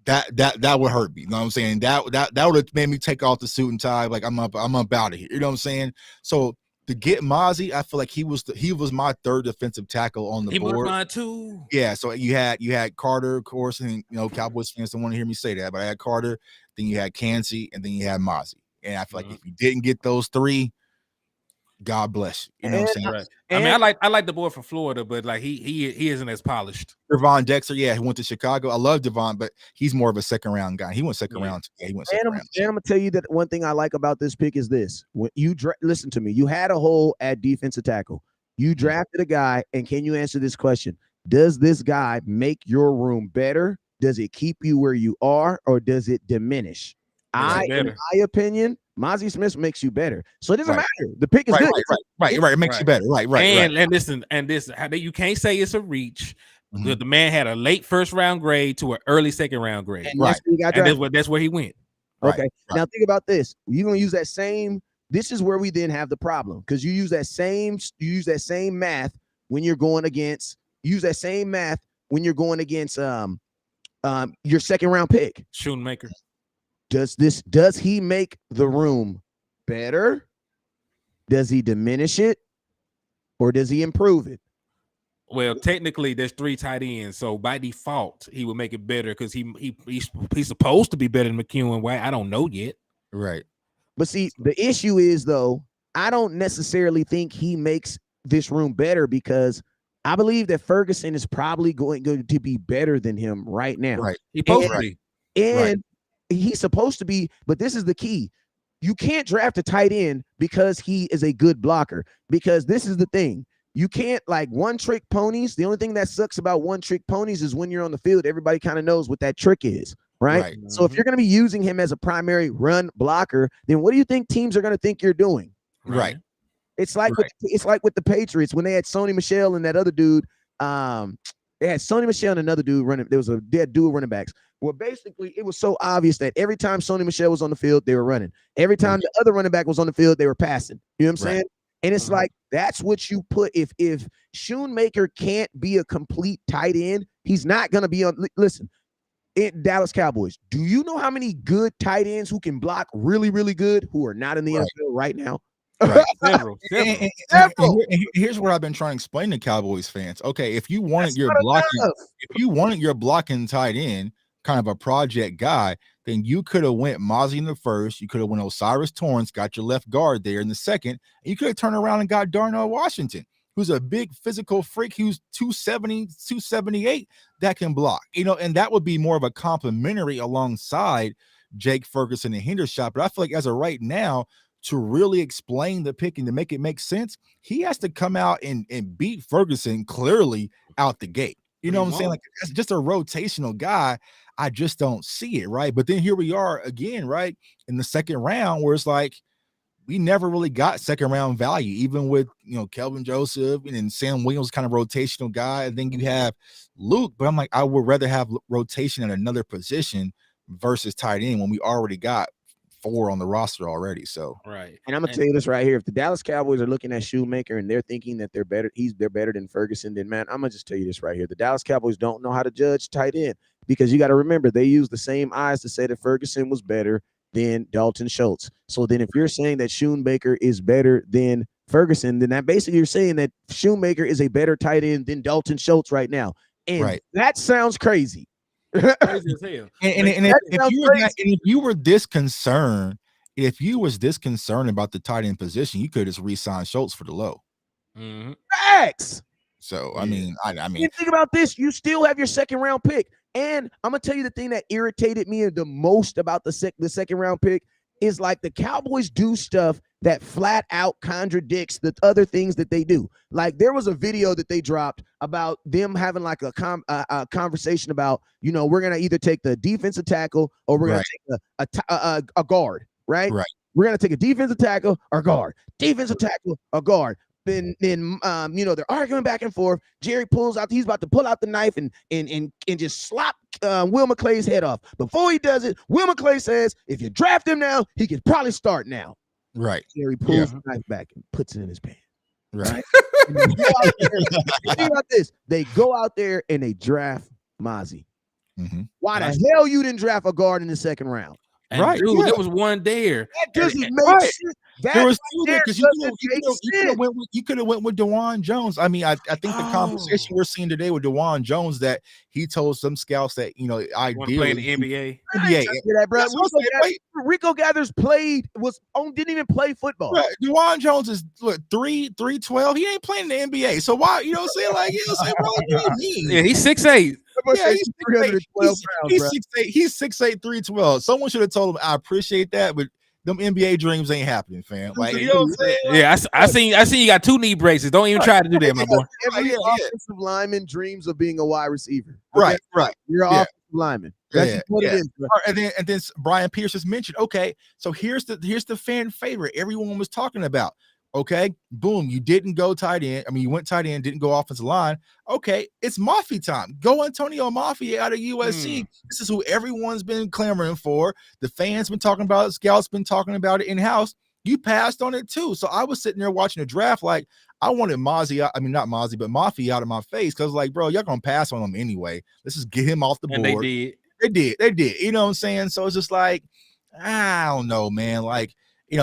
that would hurt me. You know what I'm saying? That would have made me take off the suit and tie. Like I'm up out of here. You know what I'm saying? So to get Mozzie, I feel like he was my third defensive tackle on the board.
He was mine too.
Yeah, so you had Carter, of course, and Cowboys fans don't want to hear me say that, but I had Carter, then you had Kancey, and then you had Mozzie. And I feel like if you didn't get those three, God bless you. You know what I'm saying?
Right. I mean, I like the boy from Florida, but like he isn't as polished.
Devon Dexter, he went to Chicago. I love Devon, but he's more of a second round guy. He went second round. Yeah, he went second round.
And I'm gonna tell you that one thing I like about this pick is this: when you listen to me, you had a hole at defensive tackle. You drafted a guy, and can you answer this question? Does this guy make your room better? Does it keep you where you are, or does it diminish? In my opinion, Mozzie Smith makes you better. So it doesn't matter. The pick is good.
Right. It makes you better. Right.
And listen, you can't say it's a reach. The man had a late first round grade to an early second round grade. And that's where he went.
Okay. Now think about this. You're gonna use that same. This is where we then have the problem, because you use that same math when you're going against. Use that same math when you're going against your second round pick.
Shoemaker.
Does he make the room better? Does he diminish it, or does he improve it?
Well, technically, there's 3 tight ends, so by default, he would make it better, because he's supposed to be better than McEwen. Why? I don't know yet.
Right.
But see, the issue is, though, I don't necessarily think he makes this room better, because I believe that Ferguson is probably going to be better than him right now.
Right.
He's supposed to be.
And he's supposed to be, but this is the key. You can't draft a tight end because he is a good blocker, because this is the thing. You can't, like, one-trick ponies. The only thing that sucks about one-trick ponies is when you're on the field, everybody kind of knows what that trick is, right? So if you're going to be using him as a primary run blocker, then what do you think teams are going to think you're doing?
Right.
It's like with the Patriots when they had Sony Michel and that other dude. They had Sony Michel and another dude running. They had dual running backs. Well, basically, it was so obvious that every time Sony Michel was on the field, they were running. Every time the other running back was on the field, they were passing. You know what I'm saying? And it's like, that's what you put. If Shoemaker can't be a complete tight end, he's not going to be on. Listen, Dallas Cowboys, do you know how many good tight ends who can block really, really good who are not in the NFL right now?
Right. Several. And here's what I've been trying to explain to Cowboys fans. Okay, if you wanted your blocking tight end, kind of a project guy, then you could have went Mozzie in the first. You could have went Osiris Torrance, got your left guard there in the second. And you could have turned around and got Darnell Washington, who's a big physical freak, who's 270, 278 that can block. And that would be more of a complimentary alongside Jake Ferguson and Hendershot. But I feel like as of right now, to really explain the pick and to make it make sense, he has to come out and beat Ferguson clearly out the gate. You know what I'm saying? Like, that's just a rotational guy. I just don't see it, right? But then here we are again, right, in the second round, where it's like we never really got second round value, even with Kelvin Joseph and Sam Williams, kind of rotational guy. And then you have Luke, but I'm like, I would rather have rotation at another position versus tight end when we already got 4 on the roster already. So
right.
And I'm gonna tell you this right here: if the Dallas Cowboys are looking at Shoemaker and they're thinking that they're better than Ferguson, then man, I'm gonna just tell you this right here: the Dallas Cowboys don't know how to judge tight end, because you got to remember they use the same eyes to say that Ferguson was better than Dalton Schultz. So then, if you're saying that Shoemaker is better than Ferguson, then that basically you're saying that Shoemaker is a better tight end than Dalton Schultz right now. And that sounds crazy.
Crazy as hell.
And if you were this concerned, about the tight end position, you could just re-sign Schultz for the low.
Facts.
So I mean,
think about this. You still have your second round pick. And I'm gonna tell you the thing that irritated me the most about the second round pick is like the Cowboys do stuff that flat out contradicts the other things that they do. Like there was a video that they dropped about them having like a conversation about, we're gonna either take the defensive tackle or we're gonna take a guard, right? We're gonna take a defensive tackle or guard, defensive tackle or guard. Then they're arguing back and forth. Jerry pulls out, he's about to pull out the knife and just slap Will McClay's head off. Before he does it, Will McClay says, if you draft him now, he can probably start now.
Right.
Jerry pulls the knife back and puts it in his pants.
Right.
Think about this. They go out there and they draft Mozzie. Why the hell you didn't draft a guard in the second round?
And dude, there was one there.
That doesn't make sense.
There was two there because you could have went with DeJuan Jones. I mean, I think the conversation we're seeing today with DeJuan Jones that he told some scouts that ideally
play in the NBA.
That, bro. Rico Gathers didn't even play football.
Right. DeJuan Jones is 312. He ain't playing in the NBA. So why? You know what I'm saying? Like, bro, what do you mean?
Yeah, he's 6'8".
Yeah, he's 6'8". He's 6'8", 312. Someone should have told him, I appreciate that, but them NBA dreams ain't happening, fam. Like, you know what I'm saying?
Yeah, I seen you got 2 knee braces. Don't even try to do that, my boy.
Every offensive lineman dreams of being a wide receiver.
Right.
You're an offensive lineman. That's what it is. Bro.
And then Brian Pierce has mentioned, okay, so here's the fan favorite everyone was talking about. Okay, boom, you didn't go tight end. I mean, you went tight end, didn't go offensive line. Okay, it's Mafi time. Go Antonio Mafi out of USC. This is who everyone's been clamoring for. The fans been talking about it. Scouts been talking about it in-house. You passed on it too. So I was sitting there watching the draft like I wanted Mafi out of my face because like, bro, y'all gonna pass on him anyway. Let's just get him off the board.
And they
did. You know what I'm saying? So it's just like, I don't know, man. Like,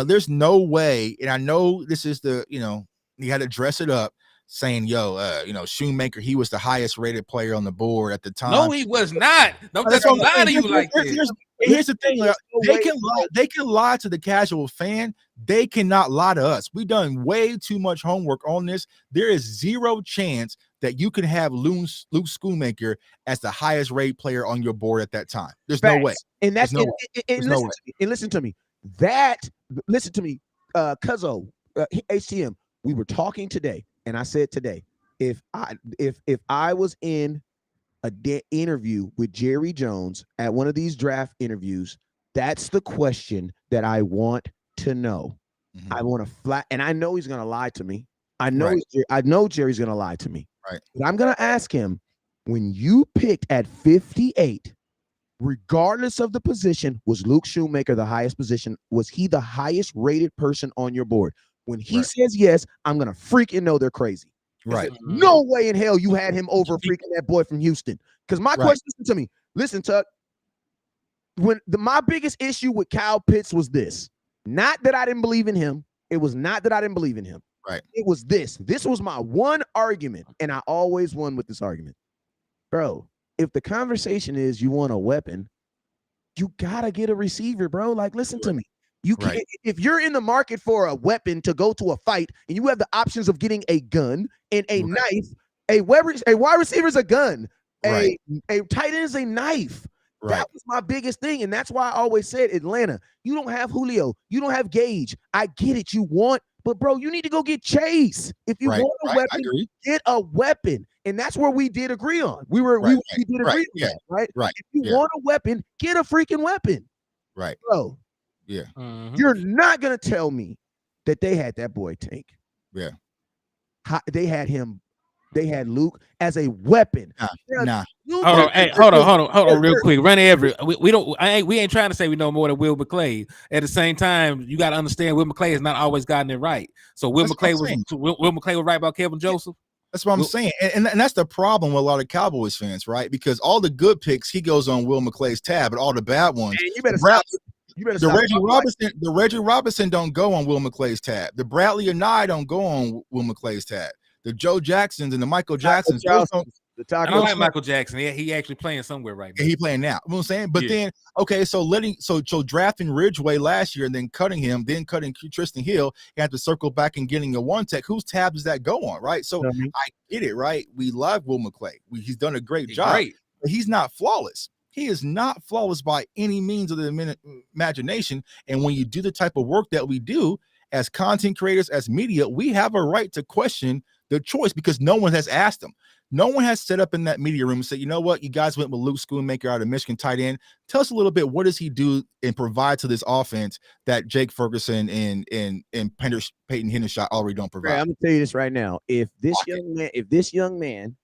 there's no way, and I know this is you had to dress it up, saying, Shoemaker, he was the highest rated player on the board at the time.
No, he was not. That's what I'm lying to you like this.
Here's the thing: they can lie to the casual fan. They cannot lie to us. We've done way too much homework on this. There is zero chance that you can have Luke Schoonmaker as the highest rated player on your board at that time. There's no way.
And that's listen to me. Listen to me, Cuzzo, HTM. We were talking today, and I said today, if I was in a interview with Jerry Jones at one of these draft interviews, that's the question that I want to know. I want to and I know he's gonna lie to me. I know Jerry's gonna lie to me.
Right.
But I'm gonna ask him, when you picked at 58. Regardless of the position, was Luke Shoemaker the highest position? Was he the highest rated person on your board? When he says yes, I'm going to freaking know they're crazy.
Right.
No way in hell you had him over freaking that boy from Houston. Because my question, listen to me. Listen, Tuck. My biggest issue with Kyle Pitts was this. Not that I didn't believe in him. It was not that I didn't believe in him.
Right.
It was this. This was my one argument, and I always won with this argument. Bro, if the conversation is you want a weapon, you gotta get a receiver, bro. Like, listen to me. You can't if you're in the market for a weapon to go to a fight, and you have the options of getting a gun and a knife, a wide receiver is a gun, a tight end is a knife. That was my biggest thing, and that's why I always said, Atlanta, you don't have Julio, you don't have Gage. I get it, you want, but bro, you need to go get Chase. If you want a weapon, get a weapon. And that's where we did agree on. We did agree on that, right?
Right.
If you want a weapon, get a freaking weapon.
Right.
Bro.
Yeah.
You're not gonna tell me that they had that boy Tank.
Yeah.
They had Luke as a weapon.
Nah.
Hold on, real quick. Run every. We ain't trying to say we know more than Will McClay. At the same time, you got to understand Will McClay has not always gotten it right. So Will McClay was right about Kevin Joseph.
That's what I'm saying, and that's the problem with a lot of Cowboys fans, right? Because all the good picks, he goes on Will McClay's tab, but all the bad ones,
man, you better You better
The
stop
Reggie Robinson don't go on Will McClay's tab. The Bradley and I don't go on Will McClay's tab. The Joe Jacksons and the Michael Jacksons, those don't.
I don't like Michael Jackson. Yeah, he actually playing somewhere right now.
He playing now. You know what I'm saying? But then, okay, so drafting Ridgeway last year and then cutting him, then cutting Tristan Hill, you have to circle back and getting a one tech. Whose tab does that go on, right? So I get it, right? We love Will McClay. He's done a great job. But he's not flawless. He is not flawless by any means of the imagination. And when you do the type of work that we do as content creators, as media, we have a right to question the choice because no one has asked them. No one has set up in that media room and said, you know what, you guys went with Luke Schoonmaker out of Michigan tight end. Tell us a little bit, what does he do and provide to this offense that Jake Ferguson and Peyton Hendershot already don't provide?
I'm gonna tell you this right now. If this young man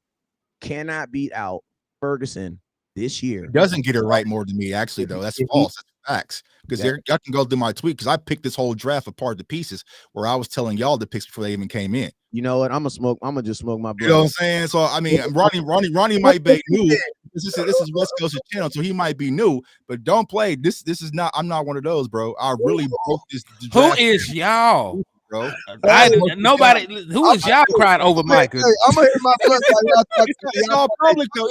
cannot beat out Ferguson this year,
he doesn't get it right more than me, actually, though. That's false. That's facts. Because I can go through my tweet because I picked this whole draft apart to pieces where I was telling y'all the picks before they even came in.
You know what? I'm gonna just smoke my blood.
You know what I'm saying? So I mean, Ronnie might be new. This is West Coast's channel, so he might be new. But don't play. This is not. I'm not one of those, bro. I really broke this.
Who is y'all,
bro?
Nobody. Who is y'all crying over Micah?
I'm gonna hear my blood.
It's all public though.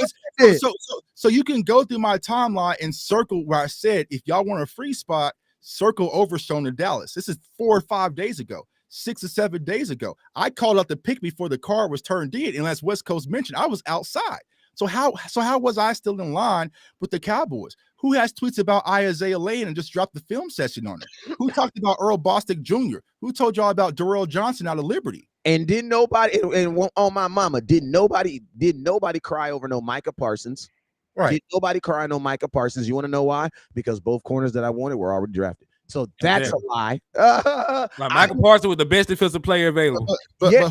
So you can go through my timeline and circle where I said if y'all want a free spot, circle Overstone to Dallas. This is 4 or 5 days ago. 6 or 7 days ago. I called out the pick before the card was turned in. And as West Coast mentioned, I was outside. So how was I still in line with the Cowboys? Who has tweets about Isaiah Lane and just dropped the film session on it? Who talked about Earl Bostick Jr.? Who told y'all about Darrell Johnson out of Liberty?
And didn't nobody and on my mama, did nobody cry over no Micah Parsons?
Right.
Did nobody cry no Micah Parsons? You want to know why? Because both corners that I wanted were already drafted. So that's a lie.
Like Micah Parsons was the best defensive player available.
But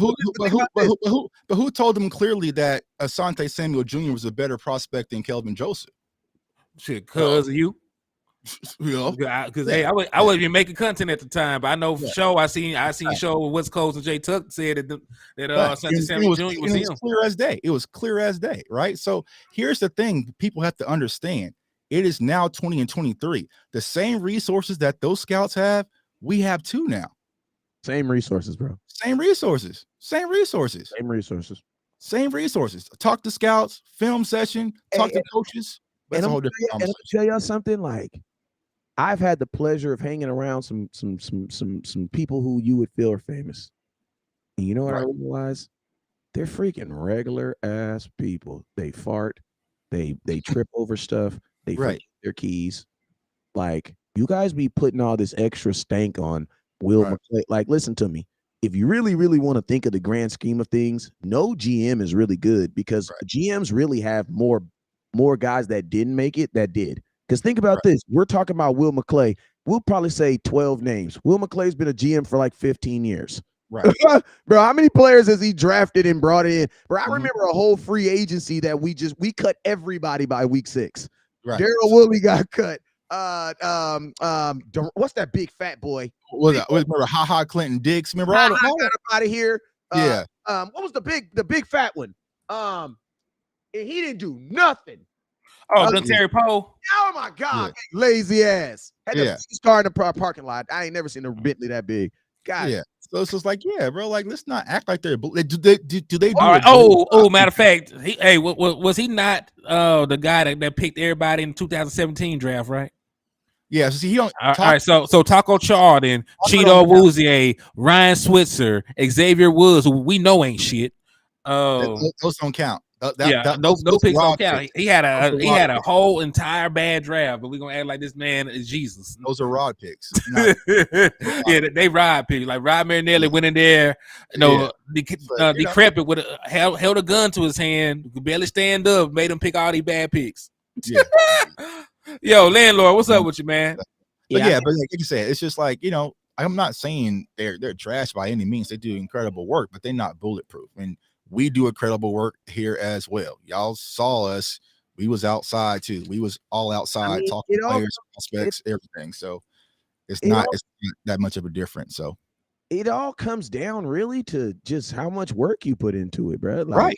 who told them clearly that Asante Samuel Jr. was a better prospect than Kelvin Joseph?
Shit, cuz of you. Because hey, I wasn't even making content at the time, but I know for sure I seen show with West Coast and Jay Tuck said that Asante Samuel Jr. was him.
It was clear as day. It was clear as day, right? So here's the thing: people have to understand. It is now 20 and 23. The same resources that those scouts have, we have too now.
Same resources, bro.
Same resources. Talk to scouts, film session, talk to coaches.
And I'm gonna tell y'all something. Like, I've had the pleasure of hanging around some people who you would feel are famous. And you know what I realized? They're freaking regular ass people. They fart, they trip over stuff. They forget their keys. Like, you guys be putting all this extra stank on Will McClay. Like, listen to me. If you really, really want to think of the grand scheme of things, no GM is really good because GMs really have more guys that didn't make it that did. Because think about this. We're talking about Will McClay. We'll probably say 12 names. Will McClay's been a GM for like 15 years. Right. Bro, how many players has he drafted and brought in? Bro, I remember a whole free agency that we cut everybody by week 6. Right. Daryl Woolley got cut. What's that big fat boy?
Remember Clinton Dix? Remember all
got out of here.
What
was the big fat one? And he didn't do nothing.
Oh, Terry Poe.
Oh my God, lazy ass. Had the car in the parking lot. I ain't never seen a Bentley that big. God.
Yeah. So it's just like, bro, like let's not act like they're. Do they do?
All right. Matter of fact, was he not the guy that picked everybody in the 2017 draft, right?
Yeah. So see, he don't.
All right. So Taco Charlton, Cheeto Woozier, Ryan Switzer, Xavier Woods, who we know ain't shit.
Those don't count.
No picks don't count. He had a whole entire bad draft, but we're gonna act like this man is Jesus.
Those are rod picks.
They rod picks. Like Rod Marinelli went in there, decrepit with held a gun to his hand, could barely stand up, made him pick all these bad picks. Yeah. Yo, landlord, what's up with you, man?
But like you said, it's just like, I'm not saying they're trash by any means. They do incredible work, but they're not bulletproof. And we do incredible work here as well. Y'all saw us. We was outside too. We was all outside talking to players, prospects, everything. So it's not that much of a difference. So
it all comes down really to just how much work you put into it, bro.
Like,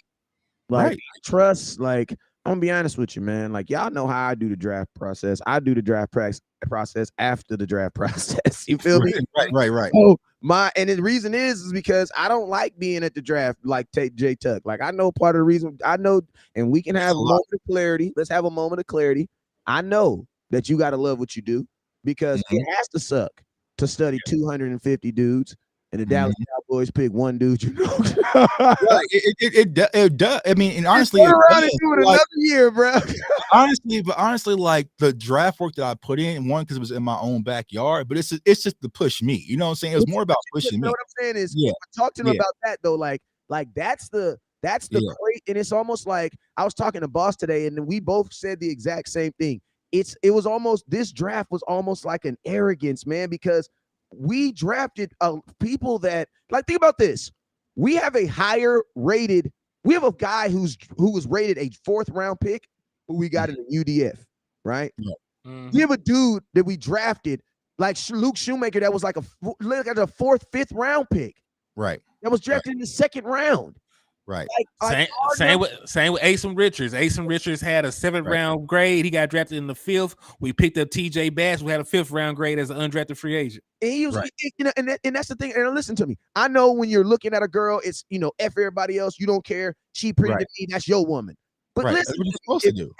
trust. Like, I'm gonna be honest with you, man. Like y'all know how I do the draft process. I do the draft process after the draft process. You feel me?
Right.
Oh, and the reason is because I don't like being at the draft like J Tuck. Like I know part of the reason I know, and we can have a moment of clarity. Let's have a moment of clarity. I know that you gotta love what you do because it has to suck to study 250 dudes and the Dallas Cowboys pick one dude. You know,
it does. I mean, and honestly,
turn around and do it
like,
another year, bro.
honestly, like the draft work that I put in, one because it was in my own backyard, but it's just to push me. You know what I'm saying? It was more about pushing me.
What I'm saying is,
Yeah,
I talked to him about that though. Like that's the great, and it's almost like I was talking to Boss today, and we both said the exact same thing. It was almost this draft was almost like an arrogance, man, because we drafted people that like think about this. We have a higher rated. We have a guy who was rated a 4th round pick who we got in the UDF, right? We have a dude that we drafted like Luke Shoemaker that was like a 4th, 5th round pick,
right?
That was drafted in the 2nd round.
Right.
Same with Asen Richards. Asen Richards had a 7th round grade. He got drafted in the 5th. We picked up TJ Bass, who had a 5th round grade as an undrafted free agent.
And he was, and that's the thing. And listen to me. I know when you're looking at a girl, it's F everybody else. You don't care. She pretty to me. That's your woman. But listen,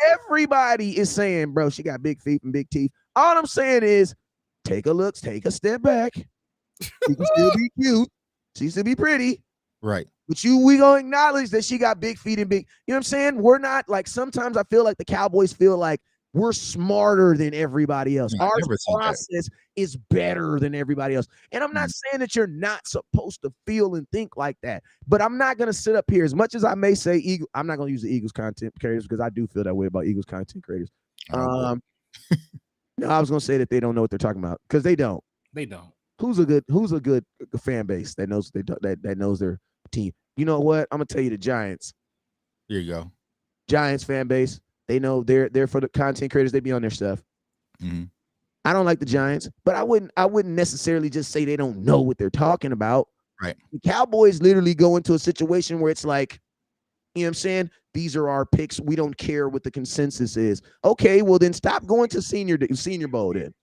everybody is saying, bro, she got big feet and big teeth. All I'm saying is, take a step back. She can still be cute. She still be pretty.
Right.
But we gonna acknowledge that she got big feet and big. You know what I'm saying? We're not like sometimes I feel like the Cowboys feel like we're smarter than everybody else. Our process is better than everybody else. And I'm not saying that you're not supposed to feel and think like that. But I'm not gonna sit up here as much as I may say I'm not gonna use the Eagles content creators because I do feel that way about Eagles content creators. No, I was gonna say that they don't know what they're talking about because they don't.
They don't.
Who's a good fan base that knows that knows their team? You know what? I'm gonna tell you the Giants.
Here you go.
Giants fan base. They know they're for the content creators. They be on their stuff. I don't like the Giants, but I wouldn't necessarily just say they don't know what they're talking about.
Right.
The Cowboys literally go into a situation where it's like, you know what I'm saying? These are our picks. We don't care what the consensus is. Okay, well then stop going to Senior Bowl then.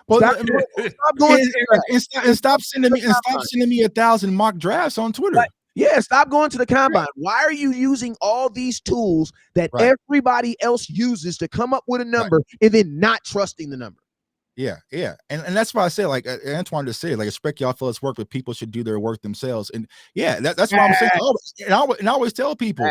Well, stop going and stop sending me 1,000 mock drafts on Twitter.
Like, yeah, stop going to the combine. Why are you using all these tools that everybody else uses to come up with a number and then not trusting the number?
Yeah. And that's why I say, like Antoine just said, like, expect y'all fellas work, but people should do their work themselves. And that's why I'm saying, and I always tell people,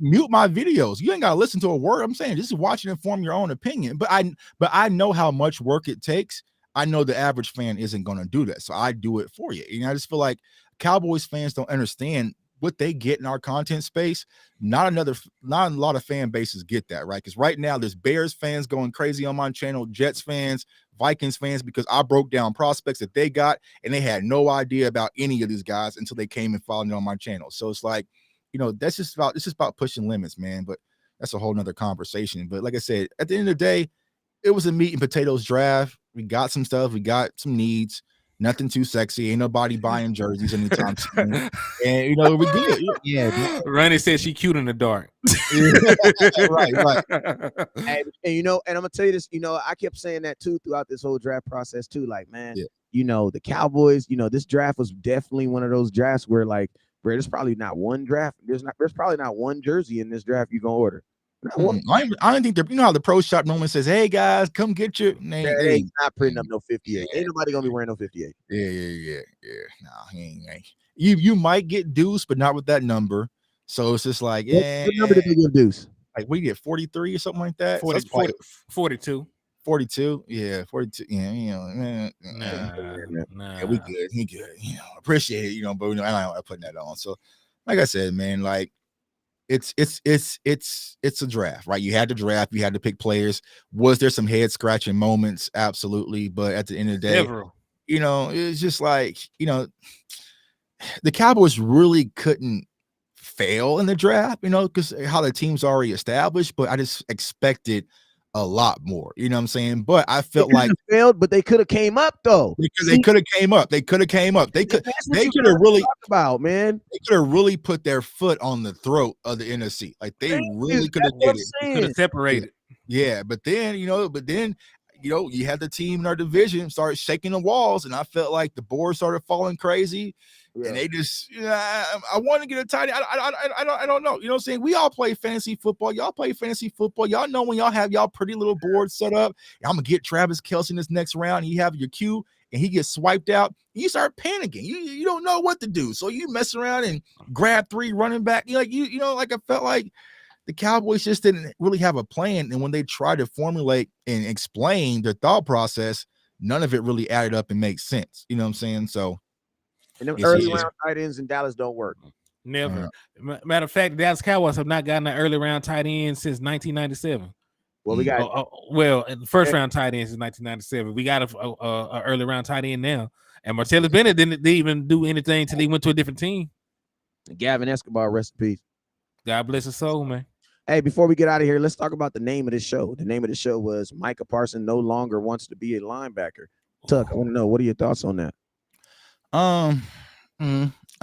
mute my videos. You ain't got to listen to a word I'm saying. Just watch and inform your own opinion. But I know how much work it takes. I know the average fan isn't going to do that. So I do it for you. And I just feel like Cowboys fans don't understand what they get in our content space. Not a lot of fan bases get that, right? Because right now there's Bears fans going crazy on my channel, Jets fans, Vikings fans, because I broke down prospects that they got and they had no idea about any of these guys until they came and followed me on my channel. So it's like, it's just about pushing limits, man. But that's a whole nother conversation. But like I said, at the end of the day, it was a meat and potatoes draft. We got some stuff. We got some needs. Nothing too sexy. Ain't nobody buying jerseys anytime soon. And we good. Yeah.
Ronnie said she cute in the dark.
Right. And I'm gonna tell you this. I kept saying that too throughout this whole draft process too. Like, man, the Cowboys. This draft was definitely one of those drafts where there's probably not one draft. There's probably not one jersey in this draft you gonna order.
I don't think they're, how the pro shop normally says, hey guys, come get your name.
They ain't not printing up no 58. Ain't nobody gonna be wearing no 58.
Yeah. No, he ain't. You might get Deuce, but not with that number. So it's just like,
what number did they give Deuce?
Like we get 43 or something like that.
42.
42. Yeah, 42. Yeah,
Nah.
Yeah, we good. He good. Appreciate it. But I don't putting that on. So, like I said, man, like. It's a draft, right? You had to draft, you had to pick players. Was there some head scratching moments? Absolutely. But at the end of the day, it's just like, the Cowboys really couldn't fail in the draft, because how the team's already established. But I just expected a lot more. You know what I'm saying? But I felt like
failed, but they could have came up though.
because they could have came up. They could have came up. They could.
That's what
They
you
could have
gotta
really.
talk about, man.
They could have really put their foot on the throat of the NFC. Like they
Thank
really
you.
could have
That's what
did it.
I'm
Could have
saying.
separated.
Yeah, but then you had the team in our division start shaking the walls, and I felt like the board started falling crazy,
Yeah.
and they just I want to get a tight end. I don't know. You know what I'm saying? We all play fantasy football. Y'all play fantasy football. Y'all know when y'all have y'all pretty little boards set up. I'm gonna get Travis Kelce in this next round. And you have your queue, and he gets swiped out. You start panicking. You don't know what to do, so you mess around and grab 3 running back. Like I felt like the Cowboys just didn't really have a plan. And when they tried to formulate and explain their thought process, none of it really added up and makes sense. You know what I'm saying? So,
And them
Yes,
early
yes.
round tight ends in Dallas don't work.
Never. Matter of fact, the Dallas Cowboys have not gotten an early round tight end since 1997.
Well, we got
The first round tight end since 1997. We got a early round tight end now. And Martellus Bennett didn't even do anything until he went to a different team.
Gavin Escobar, rest in peace.
God bless his soul, man.
Hey, before we get out of here, let's talk about the name of this show. The name of the show was Micah Parsons no longer wants to be a linebacker. Tuck, I want to know, what are your thoughts on that?
I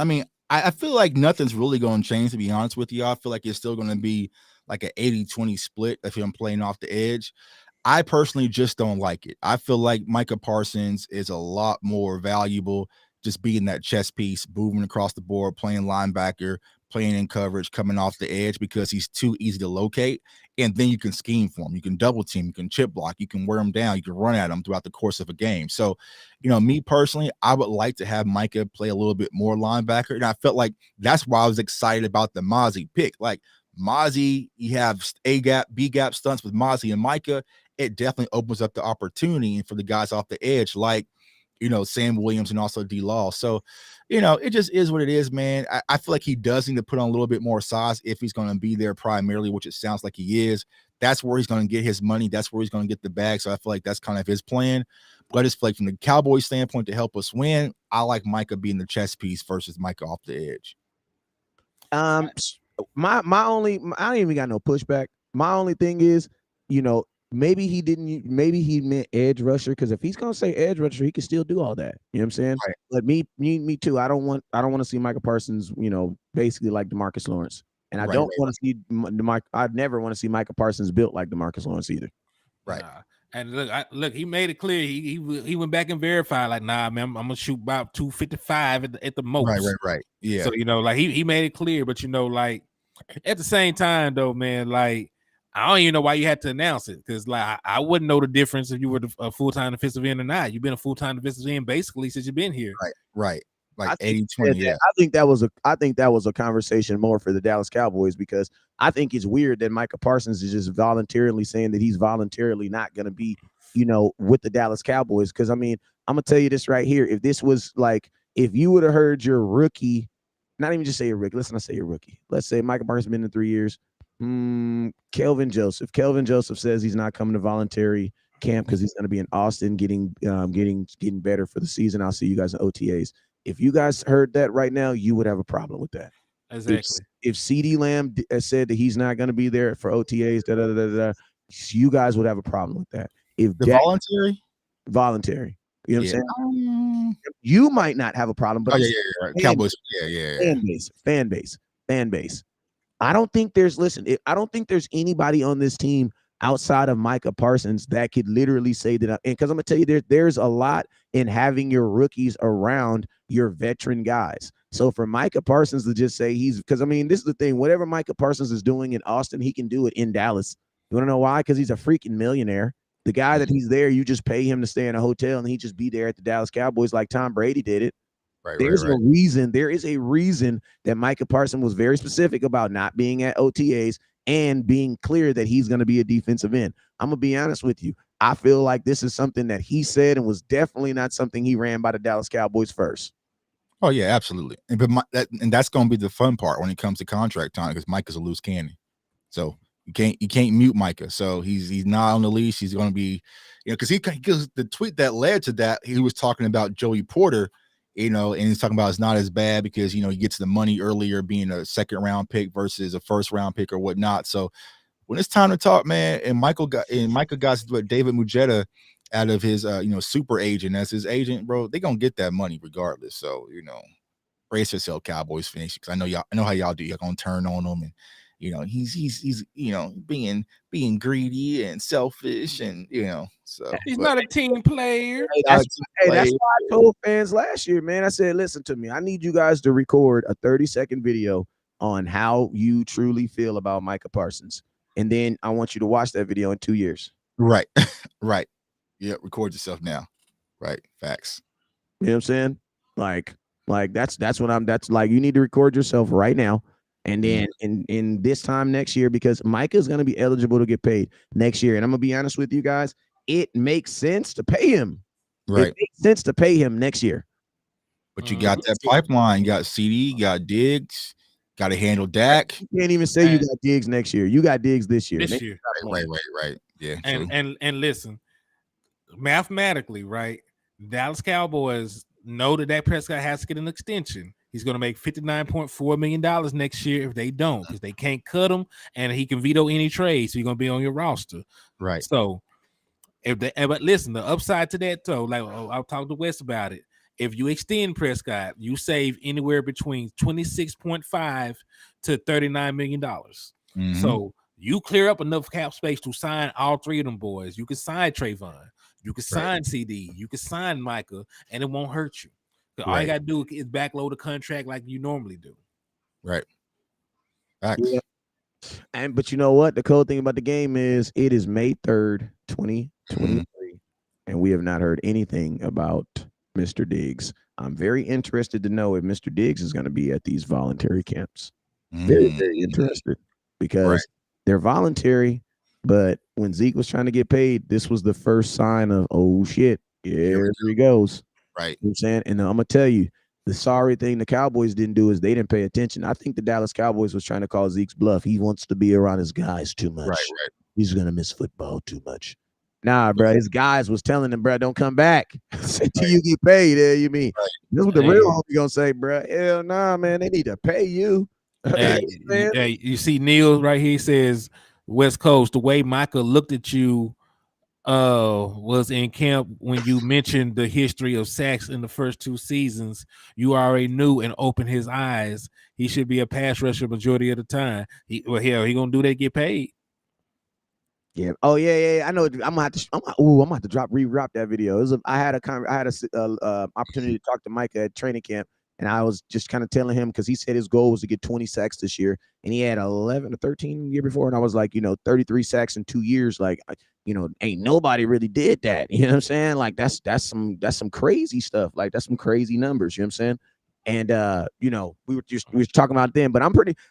mean, I feel like nothing's really going to change, to be honest with you. I feel like it's still going to be like an 80-20 split if I'm playing off the edge. I personally just don't like it. I feel like Micah Parsons is a lot more valuable just being that chess piece, moving across the board, playing linebacker, playing in coverage, coming off the edge, because he's too easy to locate. And then you can scheme for him. You can double team, you can chip block, you can wear him down, you can run at him throughout the course of a game. So, me personally, I would like to have Micah play a little bit more linebacker. And I felt like that's why I was excited about the Mozzie pick. Like Mozzie, you have A gap, B gap stunts with Mozzie and Micah. It definitely opens up the opportunity for the guys off the edge, like Sam Williams and also D Law. So, it just is what it is, man. I feel like he does need to put on a little bit more size if he's going to be there primarily, which it sounds like he is. That's where he's going to get his money. That's where he's going to get the bag. So I feel like that's kind of his plan. But I just feel like from the Cowboys standpoint, to help us win, I like Micah being the chess piece versus Micah off the edge.
My only, I don't even got no pushback. My only thing is, maybe he meant edge rusher, because if he's gonna say edge rusher, he can still do all that. You know what I'm saying?
Right.
But me too. I don't want to see Micah Parsons, basically like DeMarcus Lawrence, and I don't want to see I'd never want to see Micah Parsons built like DeMarcus Lawrence either.
Right.
And look, he made it clear. He went back and verified, like, nah, man, I'm gonna shoot about 255 at the most.
Right. Yeah.
So like he made it clear, but like at the same time though, man, like I don't even know why you had to announce it, because like I wouldn't know the difference if you were a full-time defensive end or not. You've been a full-time defensive end basically since you've been here.
Right. Like 80-20. Yeah.
I think that was a conversation more for the Dallas Cowboys, because I think it's weird that Micah Parsons is just voluntarily saying that he's voluntarily not going to be, with the Dallas Cowboys. Because I mean, I'm gonna tell you this right here. If this was like, if you would have heard your rookie, not even just say your rookie, let's not say your rookie. Let's say Micah Parsons been in 3 years. Kelvin Joseph says he's not coming to voluntary camp because he's going to be in Austin getting better for the season. I'll see you guys in OTAs. If you guys heard that right now, you would have a problem with that.
Exactly.
If CeeDee Lamb said that he's not going to be there for OTAs, you guys would have a problem with that. If
the
voluntary, you know what I'm saying? You might not have a problem, but
right. Cowboys,
fan base. I don't think there's anybody on this team outside of Micah Parsons that could literally say that. And because I'm gonna tell you, there's a lot in having your rookies around your veteran guys. So for Micah Parsons to just say because I mean, this is the thing, whatever Micah Parsons is doing in Austin, he can do it in Dallas. You want to know why? Because he's a freaking millionaire. The guy that he's there, you just pay him to stay in a hotel and he just be there at the Dallas Cowboys like Tom Brady did it. There is a reason that Micah Parsons was very specific about not being at OTAs and being clear that he's going to be a defensive end. I'm going to be honest with you. I feel like this is something that he said and was definitely not something he ran by the Dallas Cowboys first.
Oh yeah, absolutely. And that's going to be the fun part when it comes to contract time, because Micah's a loose cannon. So you can't mute Micah. So he's not on the leash. He's going to be, because the tweet that led to that, he was talking about Joey Porter, and he's talking about it's not as bad because, he gets the money earlier being a second round pick versus a first round pick or whatnot. So when it's time to talk, man, and Micah got what David Mujeta out of his super agent as his agent, bro, they gonna get that money regardless. So brace yourself, Cowboys fans, because I know how y'all do. You're gonna turn on him, and he's being greedy and selfish, and so
He's not a team player.
That's why I told fans last year, man. I said, listen to me. I need you guys to record a 30-second video on how you truly feel about Micah Parsons. And then I want you to watch that video in 2 years.
Right. Right. Yeah, record yourself now. Right. Facts.
You know what I'm saying? Like that's like you need to record yourself right now. And then in this time next year, because Micah's gonna be eligible to get paid next year. And I'm gonna be honest with you guys, it makes sense to pay him.
Right.
It makes sense to pay him next year.
But you got that pipeline, you got CD, you got Diggs. Got to handle Dak.
You can't even say you got Diggs next year. You got Diggs this year.
Right. Yeah.
And listen, mathematically, right? Dallas Cowboys know that Dak Prescott has to get an extension. He's going to make $59.4 million next year if they don't, because they can't cut him, and he can veto any trade. So you're going to be on your roster.
Right.
So but listen, the upside to that, though, like I'll talk to Wes about it. If you extend Prescott, you save anywhere between $26.5 to $39 million.
Mm-hmm.
So you clear up enough cap space to sign all three of them boys. You can sign Trayvon, you can sign CD, you can sign Micah, and it won't hurt you. All you got to do is backload the contract like you normally do.
Right. Facts.
Yeah. But you know what? The cool thing about the game is it is May 3rd, 2023, and we have not heard anything about Mr. Diggs. I'm very interested to know if Mr. Diggs is going to be at these voluntary camps. Very, very interested, because they're voluntary, but when Zeke was trying to get paid, this was the first sign of, oh shit, here he goes.
Right.
You know what I'm saying? And I'm going to tell you, the sorry thing the Cowboys didn't do is they didn't pay attention. I think the Dallas Cowboys was trying to call Zeke's bluff. He wants to be around his guys too much.
Right.
He's going to miss football too much. Nah, bro, his guys was telling him, bro, don't come back until you get paid. You mean that's what the real homie gonna say, bro? Hell nah, man, they need to pay you.
Hey, you see Neil right here. He says West Coast, the way Micah looked at you was in camp when you mentioned the history of sacks in the first 2 seasons. You already knew and opened his eyes. He should be a pass rusher majority of the time. He gonna do that to get paid.
Yeah. Oh yeah. I know. I'm gonna have to re-drop that video. I had a opportunity to talk to Micah at training camp, and I was just kind of telling him, because he said his goal was to get 20 sacks this year, and he had 11 or 13 the year before, and I was like, 33 sacks in 2 years, like, ain't nobody really did that. You know what I'm saying? Like that's some crazy stuff. Like that's some crazy numbers. You know what I'm saying? And we were talking about them, but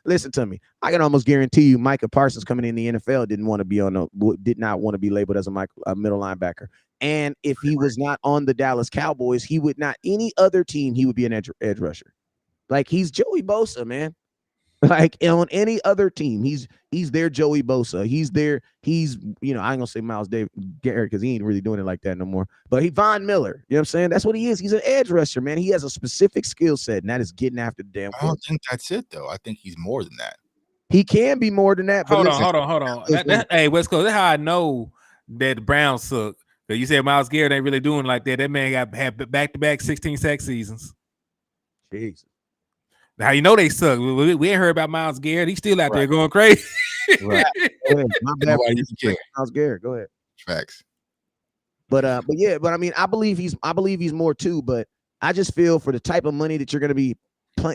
listen to me. I can almost guarantee you Micah Parsons coming in the NFL did not want to be labeled as a middle linebacker. And if he was not on the Dallas Cowboys, he would not, any other team, he would be an edge rusher. Like he's Joey Bosa, man. Like on any other team, he's their Joey Bosa. He's I ain't gonna say Miles Garrett because he ain't really doing it like that no more. But Von Miller, you know what I'm saying? That's what he is. He's an edge rusher, man. He has a specific skill set, and that is getting after the damn.
I don't think that's it though. I think he's more than that.
He can be more than that.
Hold on. Hey, West Coast, that's how I know that the Browns suck. Because you said Miles Garrett ain't really doing like that. That man had back-to-back 16 sack seasons.
Jesus.
How you know they suck? We ain't heard about Miles Garrett. He's still out there going crazy.
Right. My bad. Miles Garrett. Go ahead.
Facts.
But I mean, I believe he's more too. But I just feel for the type of money that you're going to be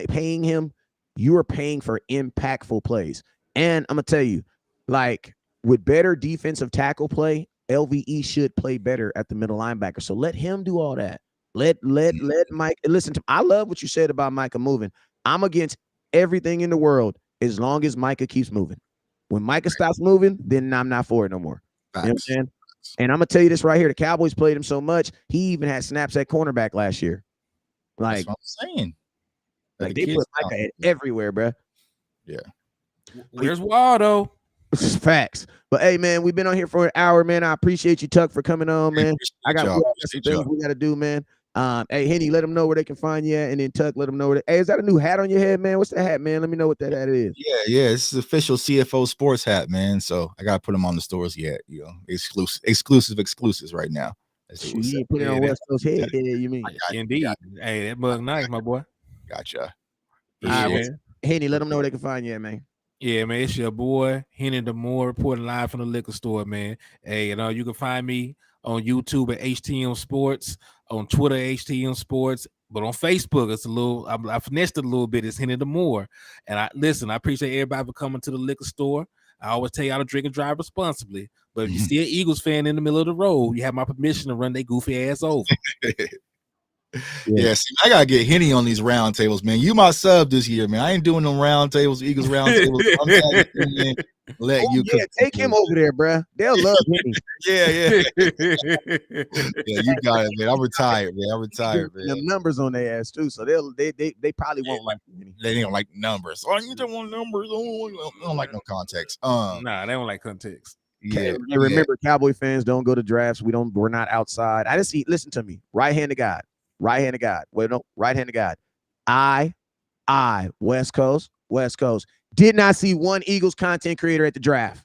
paying him, you are paying for impactful plays. And I'm gonna tell you, like with better defensive tackle play, LVE should play better at the middle linebacker. So let him do all that. Let Mike listen to. I love what you said about Micah moving. I'm against everything in the world as long as Micah keeps moving. When Micah stops moving, then I'm not for it no more. You know what I'm saying? And I'm gonna tell you this right here: the Cowboys played him so much, he even had snaps at cornerback last year. Like
that's what I'm saying.
Like they put Micah everywhere, bro.
Yeah.
Where's Waldo?
Facts. But hey, man, we've been on here for an hour, man. I appreciate you, Tuck, for coming on, man. I got some things we got to do, man. Hey, Henny, let them know where they can find you at, and then Tuck, let them know where. Hey, is that a new hat on your head, man? What's that hat, man? Let me know what that hat is.
Yeah. This is official CFO sports hat, man. So I gotta put them on the stores yet. Exclusives right now.
Shoot, you ain't put it on West Coast head. Yeah, you mean?
Indeed. Hey, that mug nice, my boy.
Gotcha.
All right, well, Henny, let them know where they can find you at, man.
Yeah, man, it's your boy Henny the Moore reporting live from the liquor store, man. Hey, you can find me on YouTube at HTM Sports, on Twitter HTM Sports, but on Facebook it's a little. I finessed it a little bit. It's Henny the Moore, and I appreciate everybody for coming to the liquor store. I always tell y'all to drink and drive responsibly. But if you see an Eagles fan in the middle of the road, you have my permission to run their goofy ass over.
Yeah, see, I gotta get Henny on these round tables, man. You my sub this year, man. I ain't doing them round tables, Eagles round tables.
Take him over there, bro. They'll love Henny.
Yeah, you got it, man. I'm retired, man.
The numbers on their ass too, so they probably won't like Henny.
They don't like numbers. Oh, you don't want numbers. Oh, I don't like no context.
Nah, they don't like context.
Yeah, remember, Cowboy fans don't go to drafts. We're not outside. I just see. Listen to me. Right hand of God. Wait, no, right hand of God. I, West Coast. Did not see one Eagles content creator at the draft.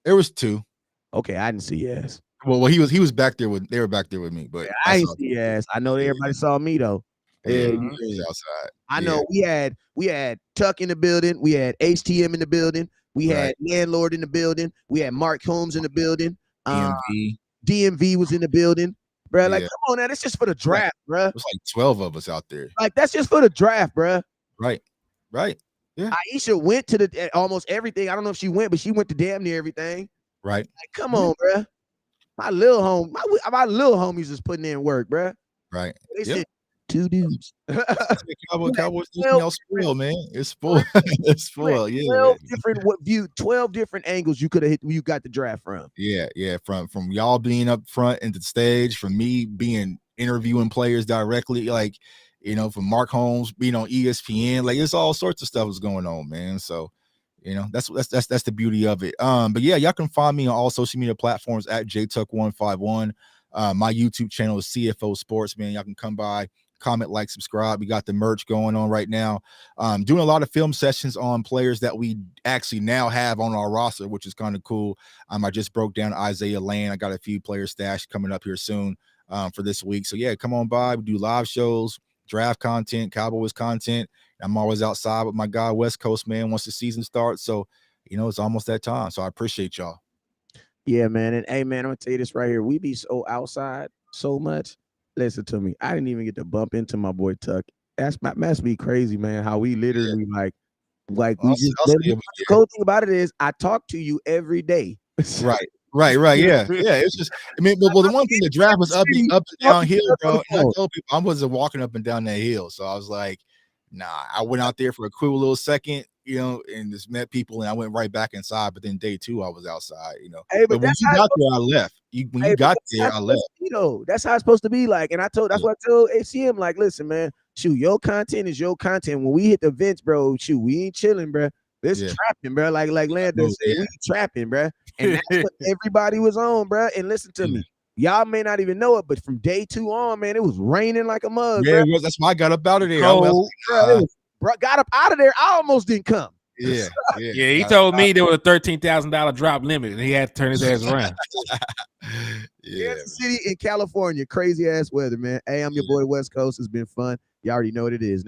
There was two.
Okay, I didn't see yes.
Well, he was back there with. They were back there with me, but
I didn't see yes. I know everybody saw me though.
Yeah, he was outside.
I know we had Tuck in the building. We had HTM in the building. We had Landlord in the building. We had Mark Holmes in the building. DMV was in the building. Bro, like, come on now. That's just for the draft, bro.
There's like 12 of us out there.
Like, that's just for the draft, bro.
Right. Yeah.
Aisha went to almost everything. I don't know if she went, but she went to damn near everything.
Right.
Like, come on, bro. My little homies is putting in work, bro.
Right.
They said 2 dudes.
Cowboys spoiled, man. It's full. It's full.
12 different angles you could have hit. You got the draft from.
Yeah. From y'all being up front into the stage, from me being interviewing players directly, like, from Mark Holmes being on ESPN, like, it's all sorts of stuff was going on, man. So, that's the beauty of it. But yeah, y'all can find me on all social media platforms at JTuck151. My YouTube channel is CFO Sports, man. Y'all can come by, comment, like, subscribe. We got the merch going on right now. Doing a lot of film sessions on players that we actually now have on our roster, which is kind of cool. I just broke down Isaiah Land. I got a few players stashed coming up here soon for this week. So yeah, come on by. We do live shows, draft content, Cowboys content. I'm always outside with my guy West Coast, man, once the season starts. So, it's almost that time. So I appreciate y'all. Yeah, man. And hey, man, I'm gonna tell you this right here. We be so outside so much. Listen to me. I didn't even get to bump into my boy Tuck. That must be crazy, man. How we literally like we just. The cool thing about it is I talk to you every day. Right. Yeah. It's just, well, the one thing, the draft was up and down hill, bro. And I told people I wasn't walking up and down that hill. So I was like, nah, I went out there for a cool little second, and just met people, and I went right back inside. But then day 2, I was outside, Hey, but when you got there, I left. When you got there, I left. That's how it's supposed to be like. And that's what I told HCM, like, listen, man, shoot, your content is your content. When we hit the events, bro, shoot, we ain't chilling, bro. It's trapping, bro. Like Lando said, we trapping, bro. And that's what everybody was on, bro. And listen to me. Y'all may not even know it, but from day 2 on, man, it was raining like a mug. Yeah, bro. That's why I got up out of there. Got up out of there. I almost didn't come. Yeah.
He told me there was a $13,000 drop limit, and he had to turn his ass around.
Kansas City in California, crazy ass weather, man. Hey, I'm your boy West Coast. It's been fun. You already know what it is.